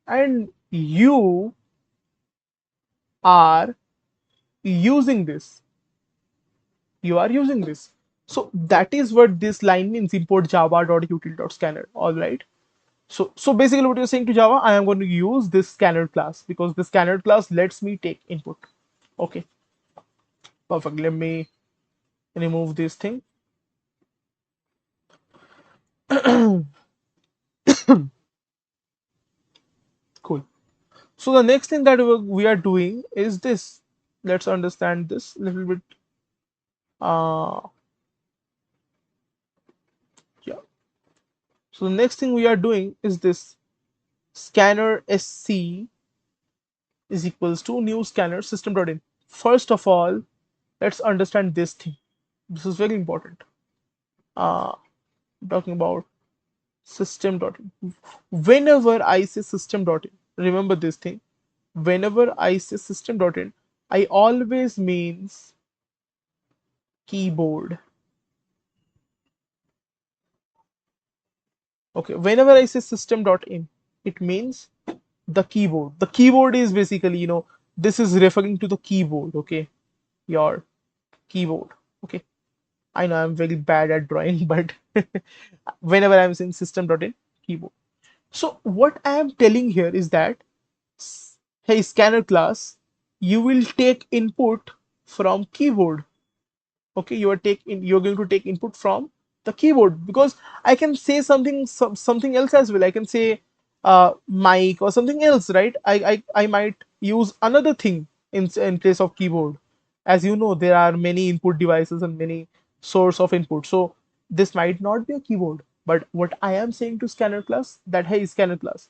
and you are using this. You are using this. So that is what this line means. Import java.util.scanner. All right. So basically, what you're saying to Java, I am going to use this scanner class because the scanner class lets me take input. Okay. Perfect. Let me remove this thing. Cool. So the next thing that we are doing is this. Let's understand this a little bit. Uh, yeah. So the next thing we are doing is this scanner sc is equals to new scanner system.in. First of all, Let's understand this thing. This is very important. Uh, Talking about System.in. Whenever I say System.in, remember this thing. Whenever I say System.in, I always means keyboard. Okay, whenever I say System.in, it means the keyboard. The keyboard is basically, this is referring to the keyboard, okay? Your keyboard, okay? I know I'm very bad at drawing, but whenever I'm saying System.in, keyboard. So what I am telling here is that, hey, scanner class, you will take input from keyboard. Okay, you're going to take input from the keyboard, because I can say something else as well. I can say mic or something else, right? I might use another thing in place of keyboard. As you know, there are many input devices and many source of input, so this might not be a keyboard. But what I am saying to scanner class, that hey, scanner class,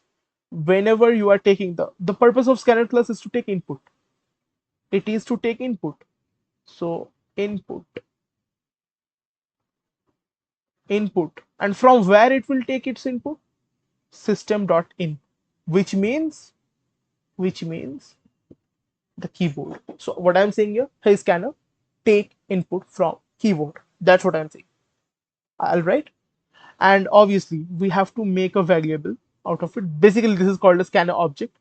whenever you are taking the purpose of scanner class is to take input. It is to take input. So input, and from where it will take its input? System.in, which means which means the keyboard. So what I'm saying here, hey scanner, take input from keyboard. That's what I'm saying. All right. And obviously we have to make a variable out of it. Basically this is called a scanner object.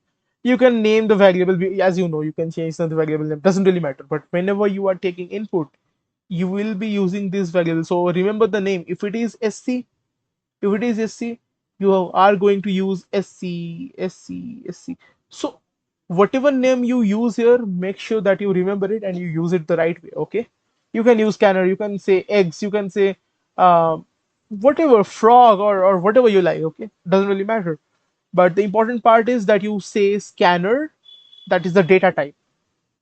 You can name the variable, as you know, you can change the variable name, doesn't really matter. But whenever you are taking input, you will be using this variable. So remember the name. If it is sc, if it is SC, you are going to use SC. So whatever name you use here, make sure that you remember it and you use it the right way. Okay. You can use scanner, you can say eggs, you can say uh, whatever, frog, or whatever you like. Okay. Doesn't really matter. But the important part is that you say scanner, that is the data type.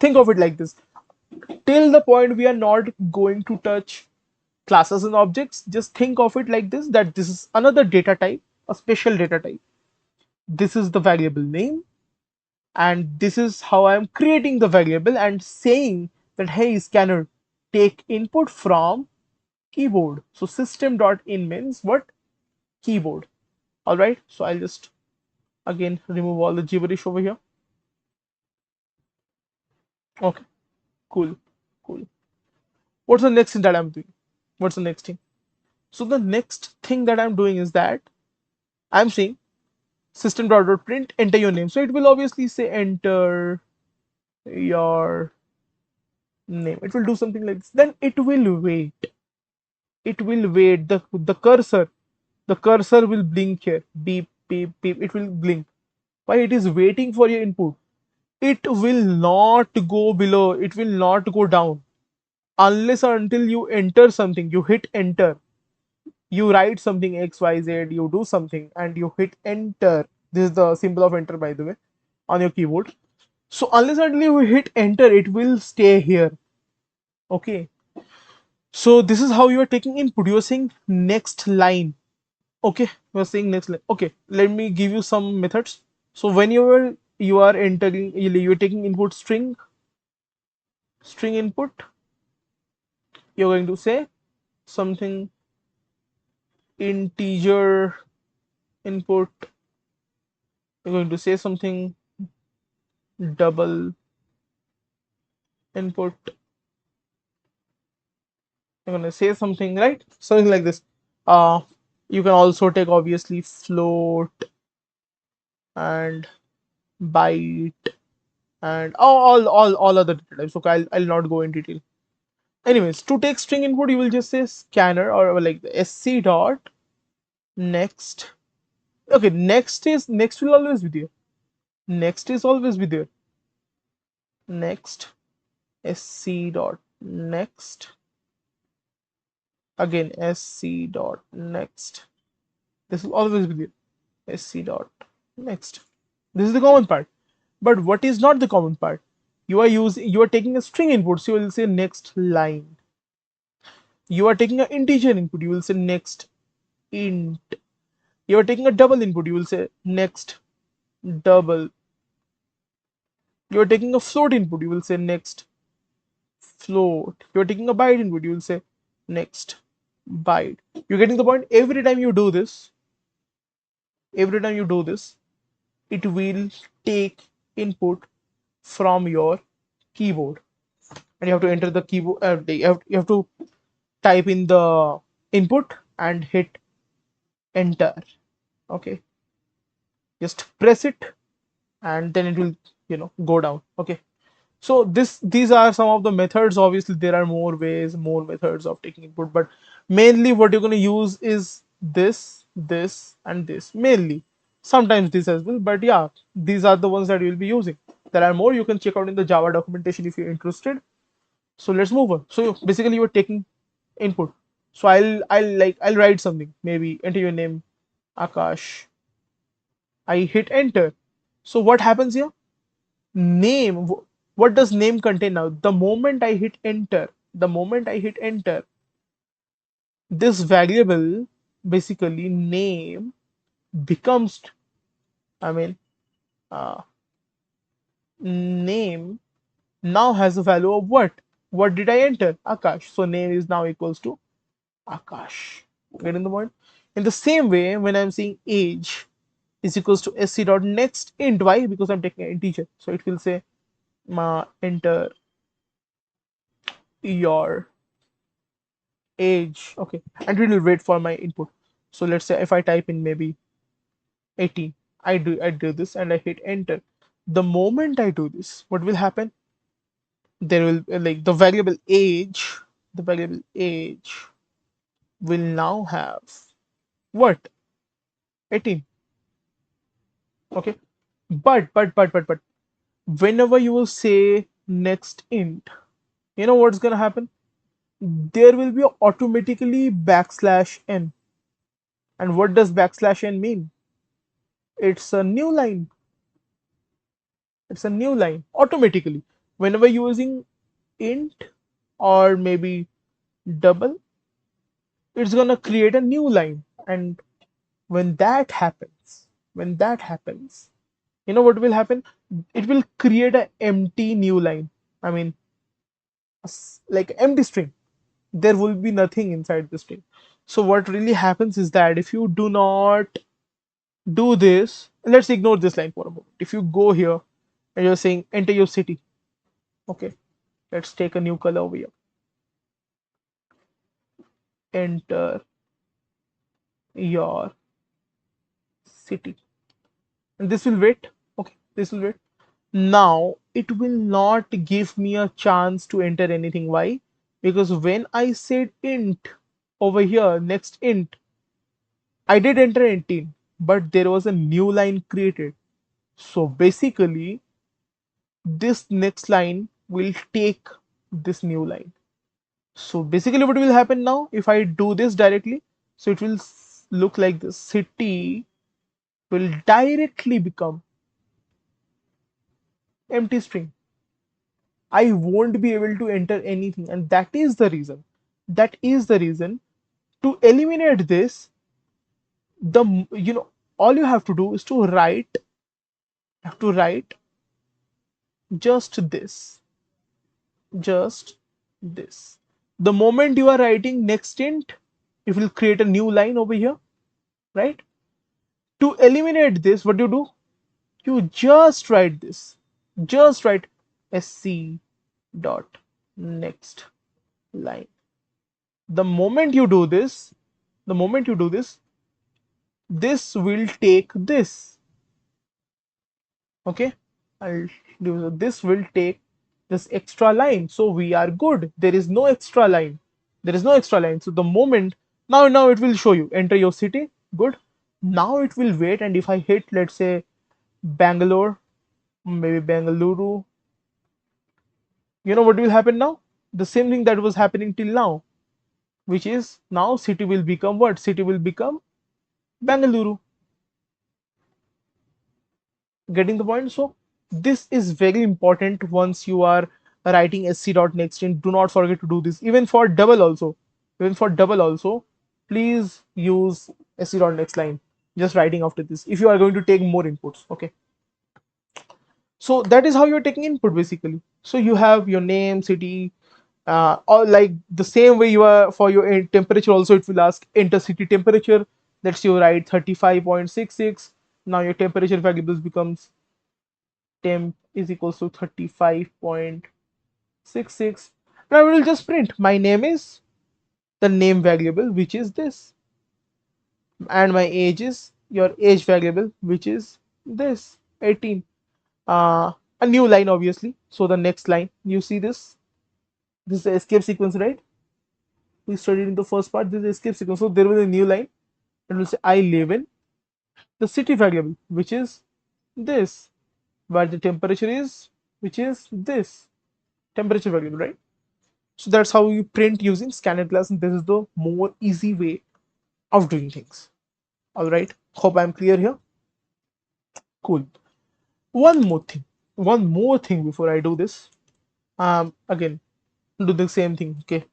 Think of it like this. Till the point we are not going to touch classes and objects, just think of it like this, that this is another data type, a special data type. This is the variable name, and this is how I am creating the variable and saying that hey scanner, take input from keyboard. So system.in means what? Keyboard. All right, so I'll just again remove all the gibberish over here. Okay, cool, cool. What's the next thing that I'm doing? What's the next thing? So the next thing that I'm doing is that I'm saying System.out.print, enter your name. So it will obviously say enter your name. It will do something like this. Then it will wait. It will wait. The cursor will blink here. Beep, beep, beep. It will blink. Why? It is waiting for your input. It will not go below. It will not go down unless or until you enter something. You hit enter. You write something X, Y, Z. You do something and you hit enter. This is the symbol of enter, by the way, on your keyboard. So unless until you hit enter, it will stay here. Okay. So this is how you are taking input. You are saying next line. Okay. You are saying next line. Okay. Let me give you some methods. So when you are entering, you are taking input string input. You're going to say something integer input. You're going to say something double input. You're going to say something, right? Something like this. Uh, you can also take obviously float and byte and all other data types. Okay, I'll not go in detail. Anyways, to take string input, you will just say scanner or like the sc dot next. Okay, next will always be there. Next is always be there. Next sc dot next, again sc dot next. This will always be there. Sc dot next. This is the common part. But what is not the common part? You are taking a string input, so you will say next line. You are taking an integer input, you will say next int. You are taking a double input, you will say next double. You are taking a float input, you will say next float. You're taking a byte input, you'll say next byte. You're getting the point? Every time you do this, it will take input from your keyboard, and you have to enter the keyboard. You have to type in the input and hit enter. Okay, just press it, and then it will go down. Okay. So these are some of the methods. Obviously, there are more ways, more methods of taking input, but mainly what you're going to use is this, and this mainly. Sometimes this as well, but yeah, these are the ones that you'll be using. There are more you can check out in the Java documentation if you're interested. So let's move on. So basically, you're taking input. So I'll write something. Maybe enter your name, Akash. I hit enter. So what happens here? Name, what does name contain now? The moment I hit enter, this variable, basically name, becomes, I mean, uh, name now has a value of what? What did I enter? Akash. So name is now equals to Akash. Get in the point? In the same way, when I'm saying age is equals to sc dot next int, why? Because I'm taking an integer. So it will say enter your age. Okay, and it will wait for my input. So let's say if I type in maybe 18, I do this and I hit enter. The moment I do this, what will happen? There will like the variable age will now have what? 18. Okay, but whenever you will say next int, you know what's gonna happen? There will be automatically backslash n. And what does backslash n mean? It's a new line. It's a new line automatically. Whenever you're using int or maybe double, it's gonna create a new line. And when that happens, you know what will happen? It will create an empty new line. I mean, like empty string. There will be nothing inside the string. So what really happens is that if you do not do this, let's ignore this line for a moment. If you go here and you're saying enter your city, okay, let's take a new color over here. Enter your city. And this will wait. Okay, this will wait. Now it will not give me a chance to enter anything. Why? Because when I said int over here, next int, I did enter 18, but there was a new line created. So basically, this next line will take this new line. So basically what will happen now if I do this directly? So it will look like the city will directly become empty string. I won't be able to enter anything, and that is the reason. That is the reason to eliminate this. The all you have to do is to write just this, just this. The moment you are writing next int, it will create a new line over here, right? To eliminate this, what do? You just write this. Just write sc dot next line. The moment you do this, the moment you do this, this will take this. Okay, I'll do this will take this extra line. So we are good. There is no extra line. There is no extra line. So the moment now it will show you enter your city. Good. Now it will wait, and if I hit, let's say Bangalore, maybe Bengaluru, you know what will happen now? The same thing that was happening till now, which is now city will become what? City will become Bengaluru. Getting the point? So this is very important once you are writing sc.nextInt. Do not forget to do this. Even for double also. Even for double also, please use sc.nextLine. Just writing after this if you are going to take more inputs. Okay. So that is how you're taking input basically. So you have your name, city, Or like the same way you are for your temperature also, it will ask enter city temperature. Let's say you write 35.66. Now your temperature variables becomes temp is equals to 35.66. Now we will just print my name is the name variable, which is this, and my age is your age variable, which is this 18. uh a new line obviously. So the next line, you see this is the escape sequence, right? We studied in the first part, this is escape sequence. So there will be a new line and will say I live in the city variable, which is this, where the temperature is, which is this temperature variable, right? So that's how you print using scanner class, and this is the more easy way of doing things. All right, hope I'm clear here. Cool. One more thing before I do this. Again, do the same thing. Okay,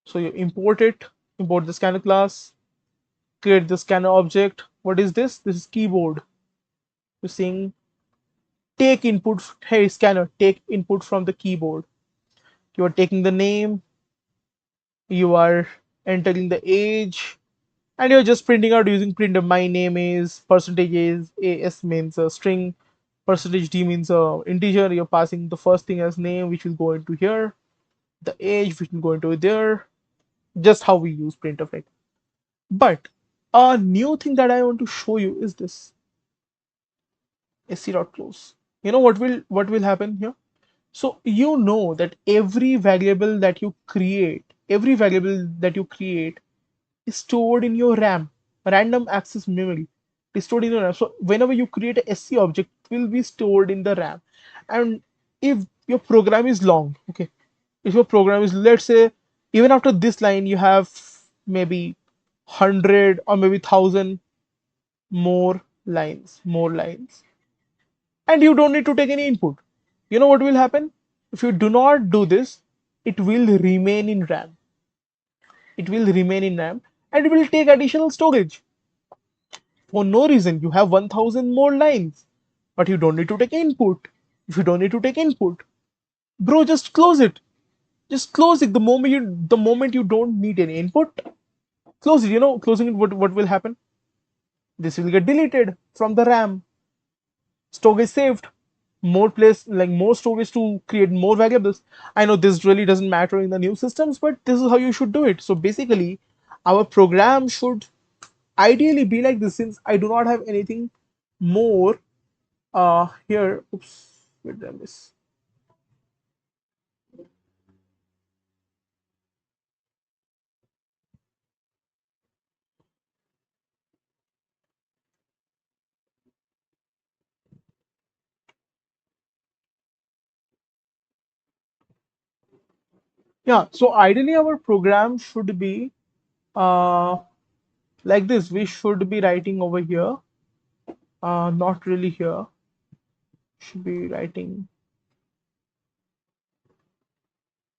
so you import the scanner class, create the scanner object. What is this? This is keyboard. You're saying take input. Hey scanner, take input from the keyboard. You are taking the name, you are entering the age, and you're just printing out using printer. My name is percentage is as means a string, percentage d means a integer. You're passing the first thing as name, which will go into here, the age which will go into there, just how we use printf, right? But a new thing that I want to show you is this sc.close. You know what will happen here? So you know that every variable that you create is stored in your RAM, random access memory. Is stored in your RAM. So whenever you create a SC object, it will be stored in the RAM. And if your program is long, okay, if your program is, let's say, even after this line, you have maybe 100 or maybe 1,000 more lines, and you don't need to take any input. You know what will happen? If you do not do this, it will remain in RAM. It will remain in RAM and it will take additional storage. For no reason, you have 1,000 more lines, but you don't need to take input. If you don't need to take input, bro, just close it. Just close it the moment you don't need any input. Close it. Closing it. What will happen? This will get deleted from the RAM. Storage saved. More place, like more storage to create more variables. I know this really doesn't matter in the new systems, but this is how you should do it. So basically, our program should ideally be like this. Since I do not have anything more here. Oops, wait, did I miss? Yeah, so ideally our program should be uh like this. We should be writing over here, not really here. Should be writing,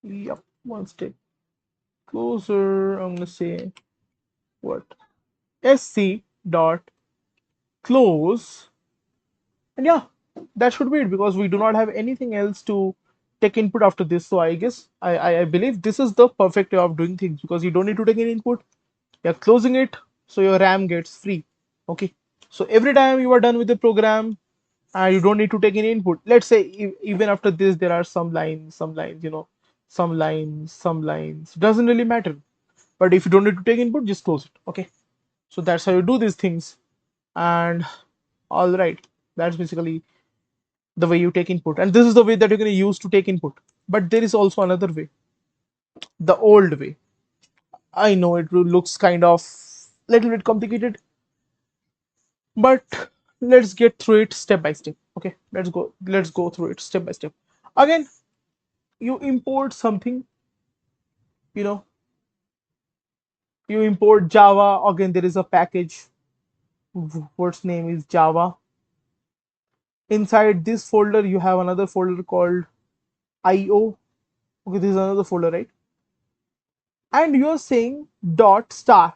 yep, one step closer. I'm gonna say what, sc dot close, and yeah, that should be it, because we do not have anything else to take input after this. So I guess I believe this is the perfect way of doing things, because you don't need to take any input. You're closing it, so your RAM gets free. Okay, so every time you are done with the program, you don't need to take any input. Let's say even after this there are some lines, some lines doesn't really matter. But if you don't need to take input, just close it. Okay, so that's how you do these things. And all right, that's basically the way you take input, and this is the way that you're going to use to take input. But there is also another way, the old way. I know it looks kind of little bit complicated, but let's get through it step by step. Okay, let's go through it step by step. Again, you import something, you know you import Java. Again, there is a package whose name is Java. Inside this folder you have another folder called IO. Okay, this is another folder, right? And you're saying dot star.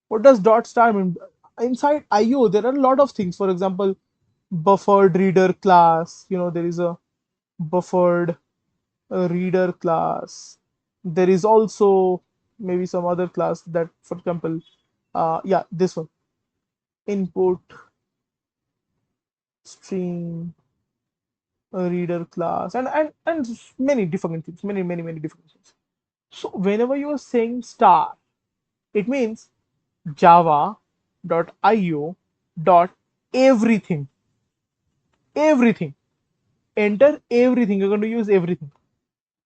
What does dot star mean? Inside IO there are a lot of things. For example, buffered reader class, there is a buffered reader class. There is also maybe some other class that, for example, yeah, this one, input stream reader class, and many different things, many different things. So whenever you are saying star, it means java.io dot everything, everything. Enter everything. You're going to use everything.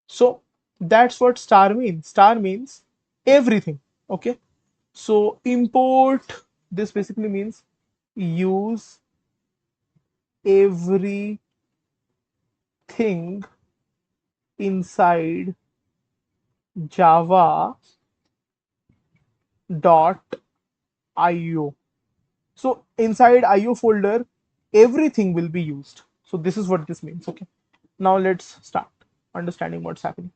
So that's what star means. Star means everything. Okay. So import, this basically means use everything inside java dot io. So inside IO folder, everything will be used. So this is what this means. Okay. Now let's start understanding what's happening.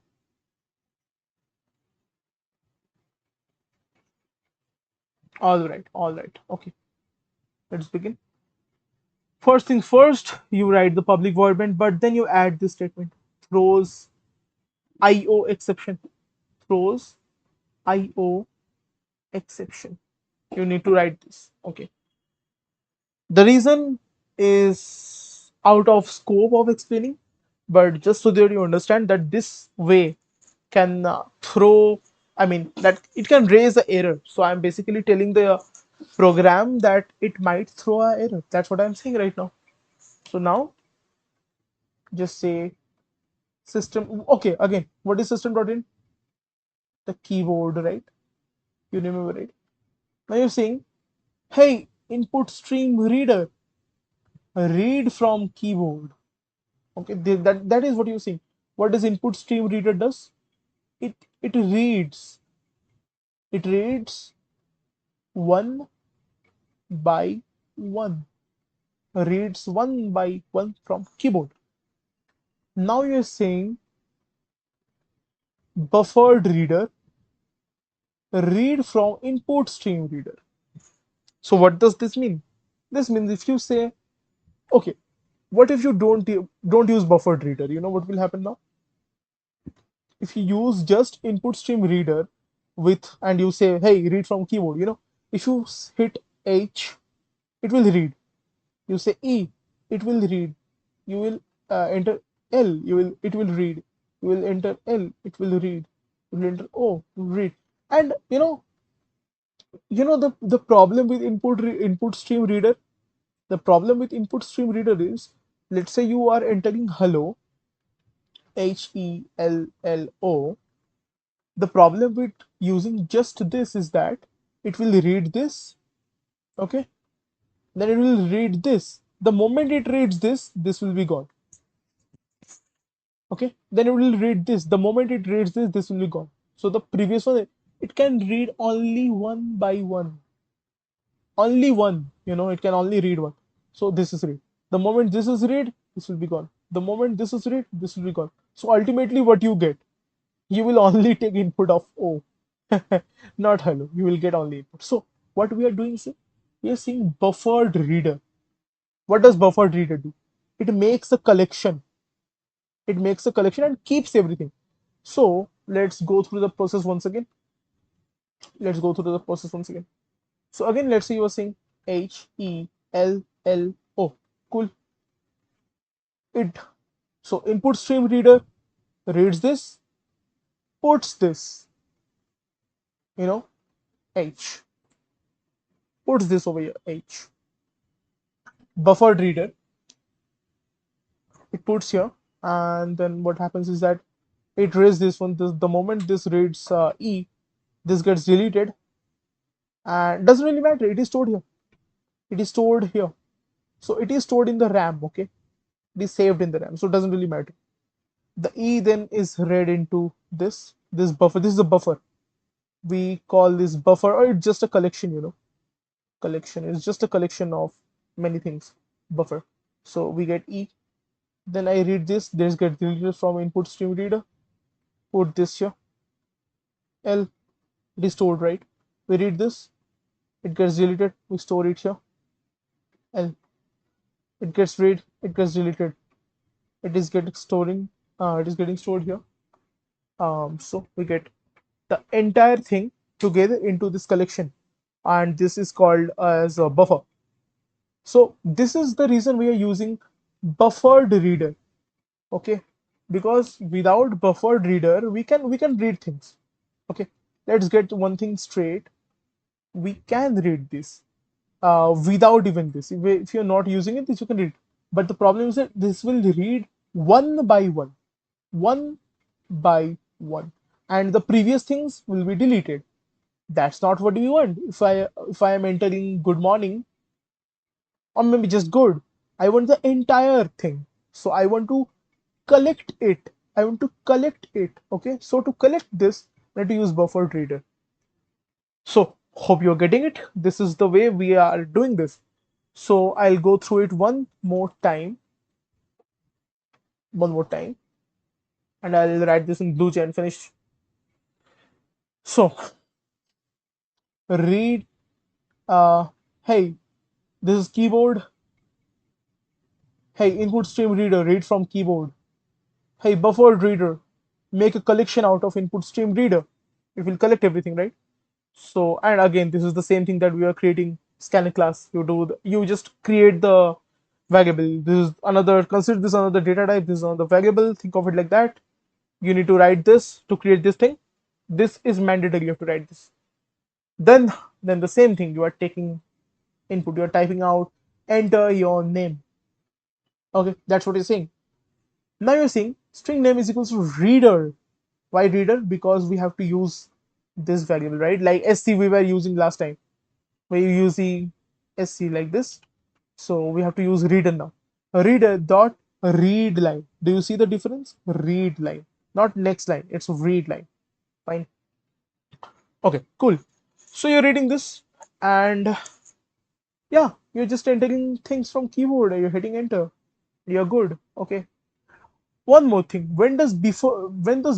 All right. All right. Okay. Let's begin. First things first, you write the public void main, but then you add this statement: throws IO exception. Throws IO exception. You need to write this. Okay. The reason is out of scope of explaining, but just so that you understand that this way can throw, I mean, that it can raise the error. So I'm basically telling the program that it might throw a error. That's what I'm saying right now. So now just say system. Okay, again, what is system.in? The keyboard, right? You remember it. Now you're saying, hey, input stream reader, read from keyboard. Okay, that is what you're saying. What does input stream reader does? It reads. It reads one by one. Reads one by one from keyboard. Now you're saying buffered reader, read from input stream reader. So what does this mean? This means if you say, okay, what if you don't use buffered reader? You know what will happen now? If you use just input stream reader with, and you say, hey, read from keyboard, if you hit H, it will read. You say E, it will read. You will enter L, it will read. You will enter L, it will read. You will enter O, it will read. And the problem with input stream reader. The problem with input stream reader is, let's say you are entering hello, HELLO. The problem with using just this is that it will read this, okay? Then it will read this. The moment it reads this will be gone. Okay, then it will read this. The moment it reads this will be gone. So the previous one, it can read only one by one. Only one, it can only read one. So this is read. The moment this is read, this will be gone. The moment this is read, this will be gone. So ultimately what you get, you will only take input of O. Not hello. You will get only input. So what we are doing is we are seeing buffered reader. What does buffered reader do? It makes a collection. It makes a collection and keeps everything. So let's go through the process once again. Let's go through the process once again. So again, let's say you are saying HELLO. Cool. It so input stream reader reads this, puts this, H, puts this over here, H. Buffered reader, it puts here, and then what happens is that it reads this one. The moment this reads E, this gets deleted, and doesn't really matter. It is stored here. It is stored here. So it is stored in the RAM. Okay, it is saved in the RAM. So it doesn't really matter. The E then is read into this buffer. This is a buffer. We call this buffer, or it's just a collection. Collection is just a collection of many things. Buffer. So we get E. Then I read this. This gets deleted from input stream reader. Put this here. L. It is stored, right? We read this. It gets deleted. We store it here. L. It gets read. It gets deleted. It is getting storing. It is getting stored here. So we get the entire thing together into this collection, and this is called as a buffer. So this is the reason we are using buffered reader. Okay, because without buffered reader we can read things. Okay, let's get one thing straight. We can read this without even this. If you're not using it, this you can read. But the problem is that this will read one by one, one by one, and the previous things will be deleted. That's not what we want. If I am entering good morning, or maybe just good, I want the entire thing. So I want to collect it. I want to collect it. Okay. So to collect this, I need to use buffered reader. So hope you're getting it. This is the way we are doing this. So I'll go through it one more time, and I'll write this in blue and finish. So read, hey, this is keyboard. Hey, input stream reader, read from keyboard. Hey, buffered reader, make a collection out of input stream reader. It will collect everything, right? So, and again, this is the same thing that we are creating scanner class. You just create the variable. This is another, consider this another data type. This is another variable. Think of it like that. You need to write this to create this thing. This is mandatory. You have to write this. Then, then the same thing. You are taking input. You are typing out. Enter your name. Okay, that's what you're saying. Now you're saying string name is equals to reader. Why reader? Because we have to use this variable, right? Like sc we were using last time. We're using sc like this. So we have to use reader now. Reader dot read line. Do you see the difference? Read line, not next line. It's read line. Fine. Okay, cool. So you're reading this, and yeah, you're just entering things from keyboard. You're hitting enter. You're good. Okay. One more thing. When does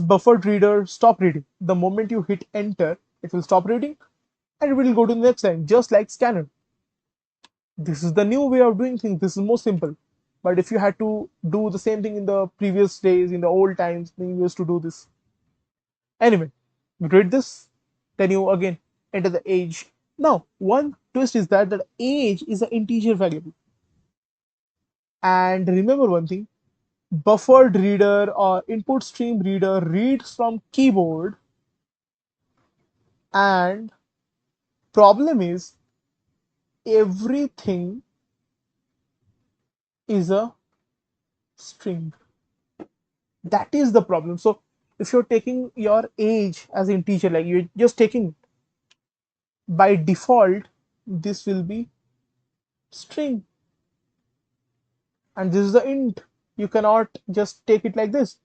buffered reader stop reading? The moment you hit enter, it will stop reading and it will go to the next line, just like scanner. This is the new way of doing things. This is more simple. But if you had to do the same thing in the previous days, in the old times, then you used to do this. Anyway, you read this, then you again enter the age. Now, one twist is that age is an integer variable. And remember one thing, buffered reader or input stream reader reads from keyboard, and problem is everything is a string. That is the problem. So if you're taking your age as integer, like you're just taking, by default this will be string, and this is the int. You cannot just take it like this.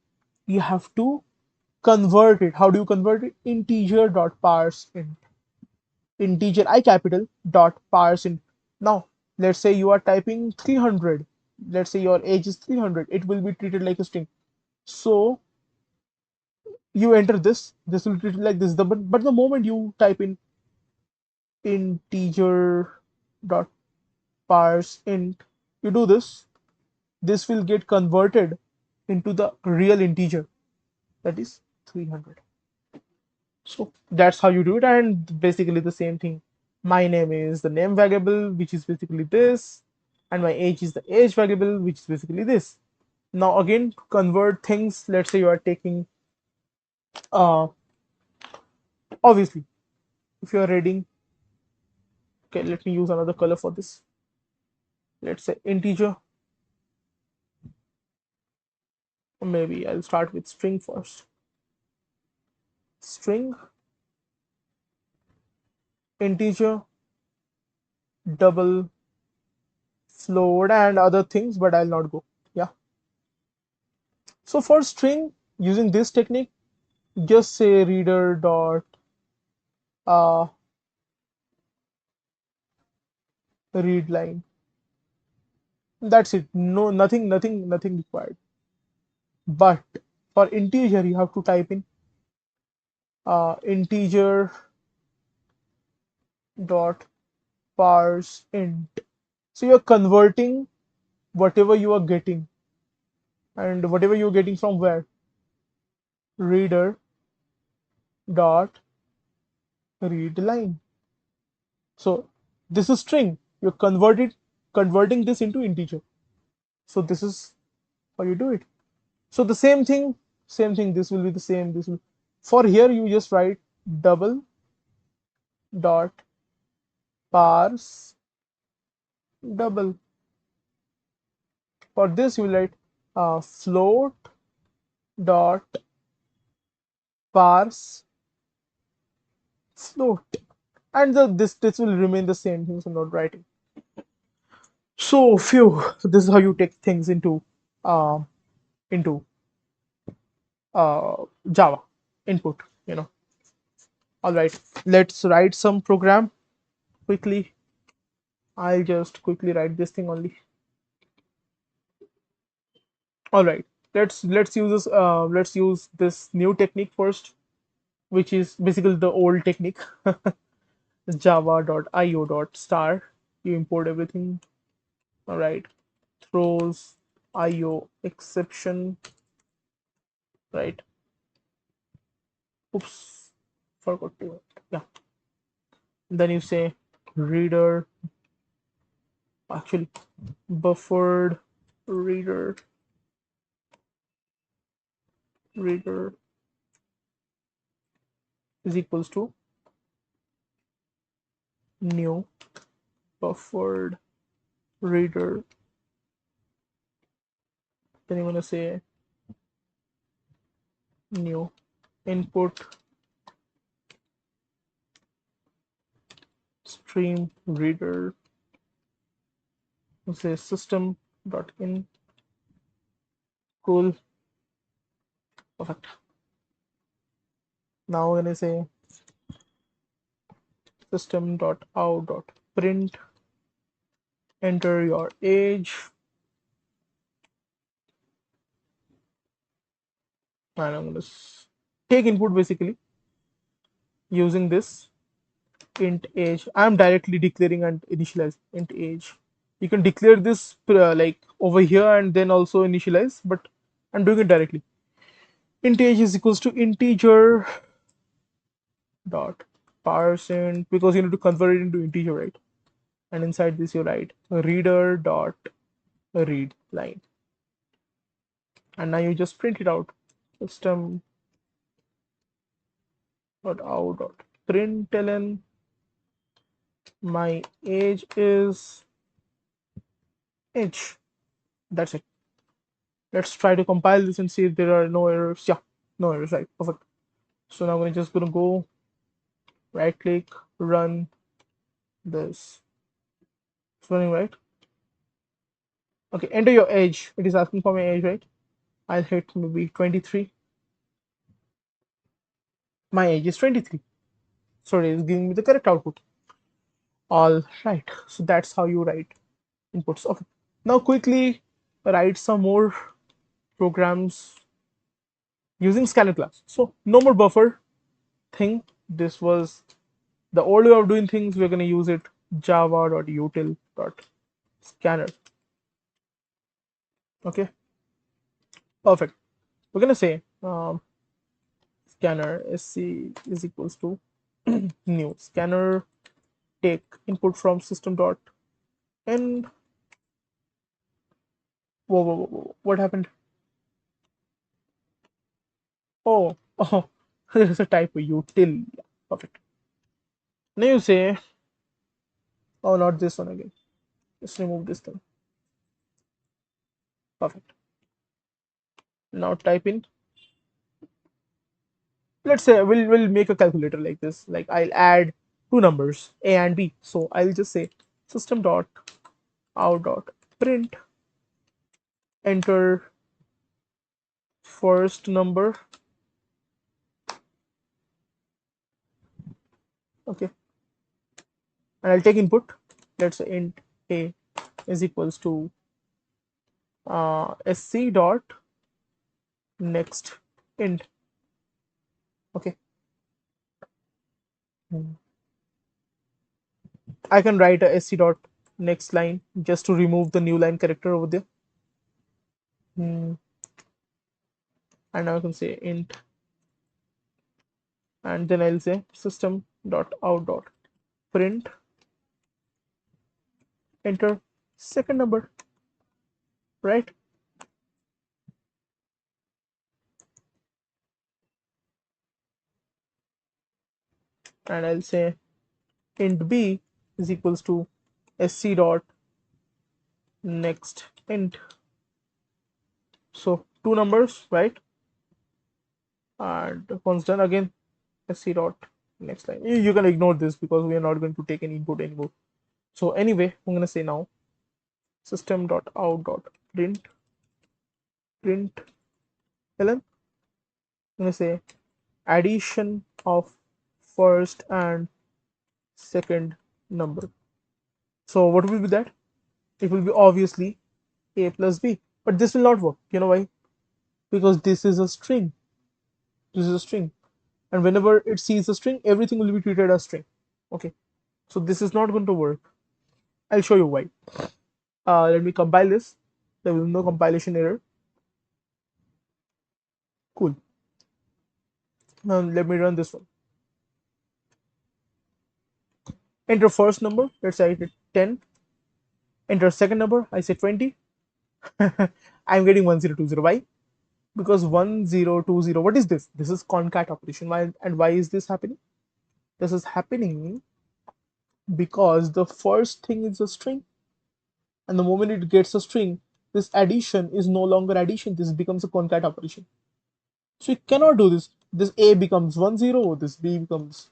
You have to convert it. How do you convert it? Integer dot parse int. Integer I capital dot parse int. Now let's say you are typing 300. Let's say your age is 300. It will be treated like a string. So you enter this. This will be treated like this. But the moment you type in integer dot parse int, you do this. This will get converted into the real integer, that is 300. So that's how you do it, and basically the same thing. My name is the name variable, which is basically this, and my age is the age variable, which is basically this. Now again, to convert things, let's say you are taking, uh obviously, if you are reading, okay, let me use another color for this. Let's say integer, or maybe I'll start with string first. String, integer, double, float, and other things, but I'll not go. Yeah. So for string, using this technique, just say reader dot uh, read line. That's it. No, nothing required. But for integer, you have to type in integer dot parse int. So you're converting whatever you are getting, and whatever you're getting from where, reader dot read line. So this is string. You're converting this into integer. So this is how you do it. So the same thing. This will be the same. This will for here you just write double dot parse double. For this you will write float dot parse float, and this will remain the same things I'm not writing. So phew. So this is how you take things uh, into Java input. You know. All right. Let's write some program quickly. I'll just quickly write this thing only. All right. Let's use this new technique first, which is basically the old technique. Java.io.star. You import everything. All right. Throws IO exception. Right. Oops. Forgot to. Yeah. Then you say reader. Actually, buffered reader is equals to new buffered reader. Then you're gonna say new input stream reader. Say system.in. Cool. Perfect. Now we're gonna say System.out.print. Enter your age, and I'm gonna take input basically using this int age. I'm directly declaring and initialize int age. You can declare this like over here and then also initialize, but I'm doing it directly. Int age is equals to integer dot parse because you need to convert it into integer, right? And inside this you write reader dot read line, and now you just print it out. System dot out dot println my age is age. That's it. Let's try to compile this and see if there are no errors. Yeah, no errors, right? Perfect. So now we're just gonna go right click, run this. It's running, right? Okay, enter your age. It is asking for my age, right? I'll hit maybe 23. My age is 23. Sorry, it's giving me the correct output. All right. So that's how you write inputs. Okay. Now quickly write some more programs using scanner class. So no more buffer thing. This was the old way of doing things. We're gonna use it java.util.scanner. Okay, perfect. We're gonna say scanner sc is equals to new scanner take input from system dot and whoa, what happened? Oh, there's a typo util. Yeah, perfect. Now you say, oh, not this one again. Just remove this thing. Perfect. Now type in. Let's say we'll make a calculator like this. Like I'll add two numbers a and b. So I'll just say system dot out dot print enter first number. Okay, and I'll take input. Let's say int a is equals to sc dot next int. Okay, I can write a sc dot next line just to remove the new line character over there. and now I can say int, and then I'll say System.out.print, enter second number, right? And I'll say int b is equals to sc dot next int. So two numbers, right? And once done, again sc dot next line. You can ignore this because we are not going to take any input anymore. So anyway, I'm gonna say now System.out.print, print ln. I'm gonna say addition of first and second number. So what will be that? It will be obviously a plus b, but this will not work. You know why? Because this is a string. This is a string, and whenever it sees a string, everything will be treated as string. Okay, so this is not going to work. I'll show you why. Let me compile this. There will be no compilation error. Cool. Now let me run this one. Enter first number. Let's say I did 10. Enter second number. I say 20. I'm getting 1020. Why? Because 1020. What is this? This is concat operation. Why and why is this happening? This is happening because the first thing is a string, and the moment it gets a string, this addition is no longer addition. This becomes a concat operation. So you cannot do this. This a becomes 10, this b becomes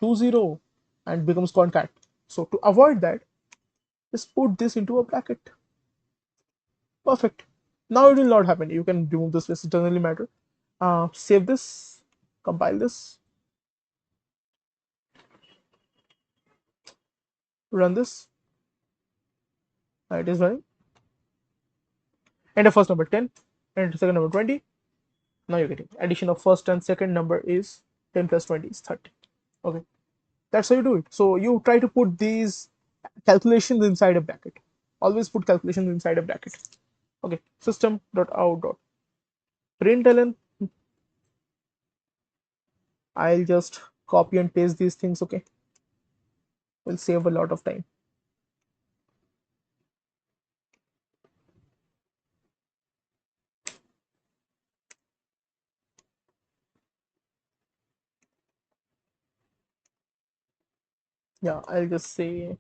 20, and becomes concat. So to avoid that, just put this into a bracket. Perfect. Now it will not happen. You can remove this. It doesn't really matter. Save this, compile this, run this. It is running. Enter first number 10, enter second number 20. Now you're getting addition of first and second number is 10 plus 20 is 30. Okay, that's how you do it. So you try to put these calculations inside a bracket. Always put calculations inside a bracket. Okay, System.out.println. I'll just copy and paste these things. Okay, will save a lot of time. Yeah, I'll just say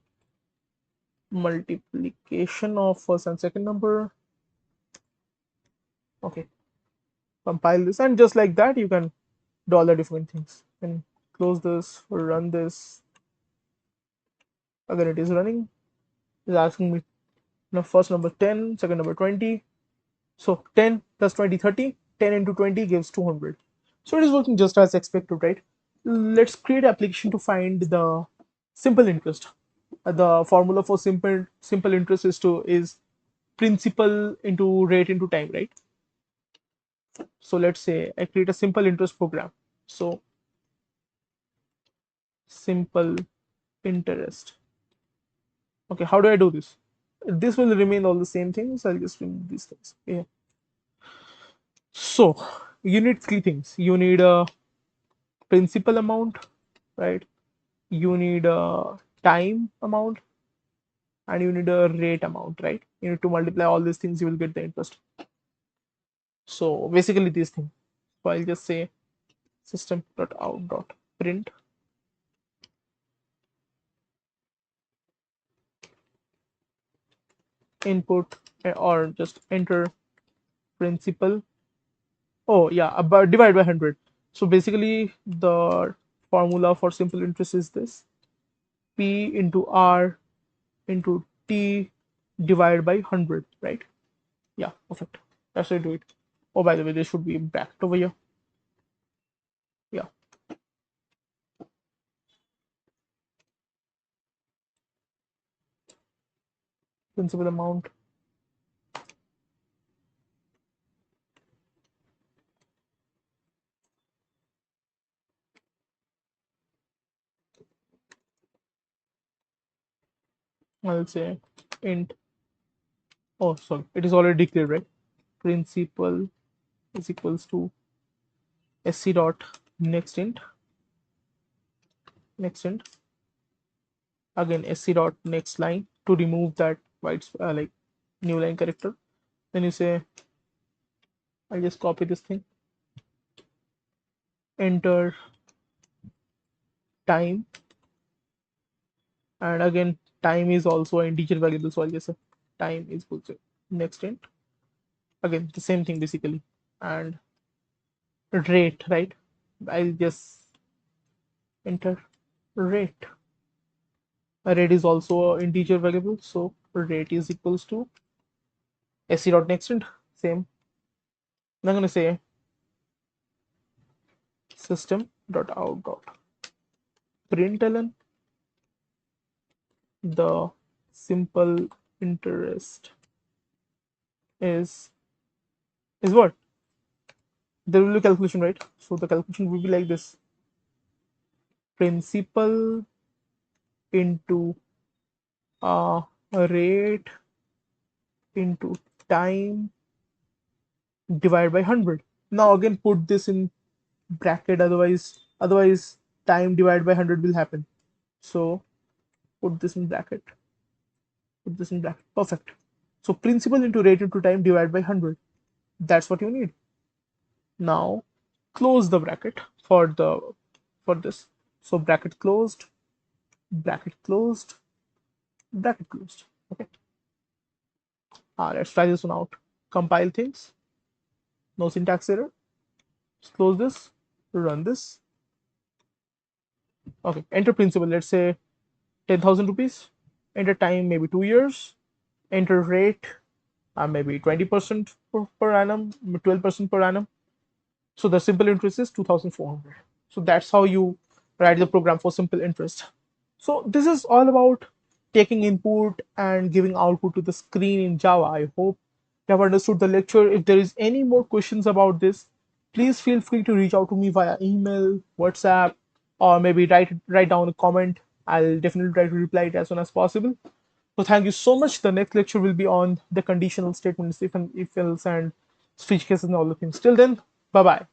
multiplication of first and second number. Okay, compile this, and just like that you can do all the different things. And close this, run this. Again it is running. It's asking me now first number 10, second number 20. So 10 plus 20, 30. 10 into 20 gives 200. So it is working just as expected, right? Let's create an application to find the simple interest. The formula for simple interest is principal into rate into time, right? So let's say I create a simple interest program. So simple interest. Okay, how do I do this? This will remain all the same things. I'll just remove these things. Yeah. So you need three things. You need a principal amount, right? You need a time amount, and you need a rate amount, right? You need to multiply all these things, you will get the interest. So basically these things. So I'll just say System.out.print input, or just enter principal. Oh yeah, about divide by 100. So basically the formula for simple interest is this: P into R into T divided by 100, right? Yeah, perfect. That's how you do it. Oh, by the way, there should be a bracket over here. Yeah, principal amount. I'll say int. Oh, sorry, it is already declared, right? Principal is equals to sc dot next int again sc dot next line to remove that white like new line character. Then you say, I'll just copy this thing, enter time, and again time is also an integer variable, so I'll just say time is equal to next int, again the same thing basically, and rate, right? I'll just enter rate. A rate is also an integer variable, so rate is equals to sc dot next int, same. And I'm going to say System.out.println the simple interest is what? There will be calculation, right? So the calculation will be like this: principal into rate into time divided by 100. Now again put this in bracket, otherwise time divided by 100 will happen. So put this in bracket, perfect. So principal into rate into time divided by 100, that's what you need. Now close the bracket for this. So bracket closed, bracket closed, bracket closed. Okay. Let's try this one out. Compile things. No syntax error. Let's close this. Run this. Okay. Enter principal. Let's say 10,000 rupees. Enter time maybe 2 years. Enter rate maybe 20% per annum, 12% per annum. So the simple interest is 2,400. So that's how you write the program for simple interest. So this is all about taking input and giving output to the screen in Java. I hope you have understood the lecture. If there is any more questions about this, please feel free to reach out to me via email, WhatsApp, or maybe write down a comment. I'll definitely try to reply it as soon as possible. So thank you so much. The next lecture will be on the conditional statements, if and if else, and switch cases and all the things. Till then, bye bye.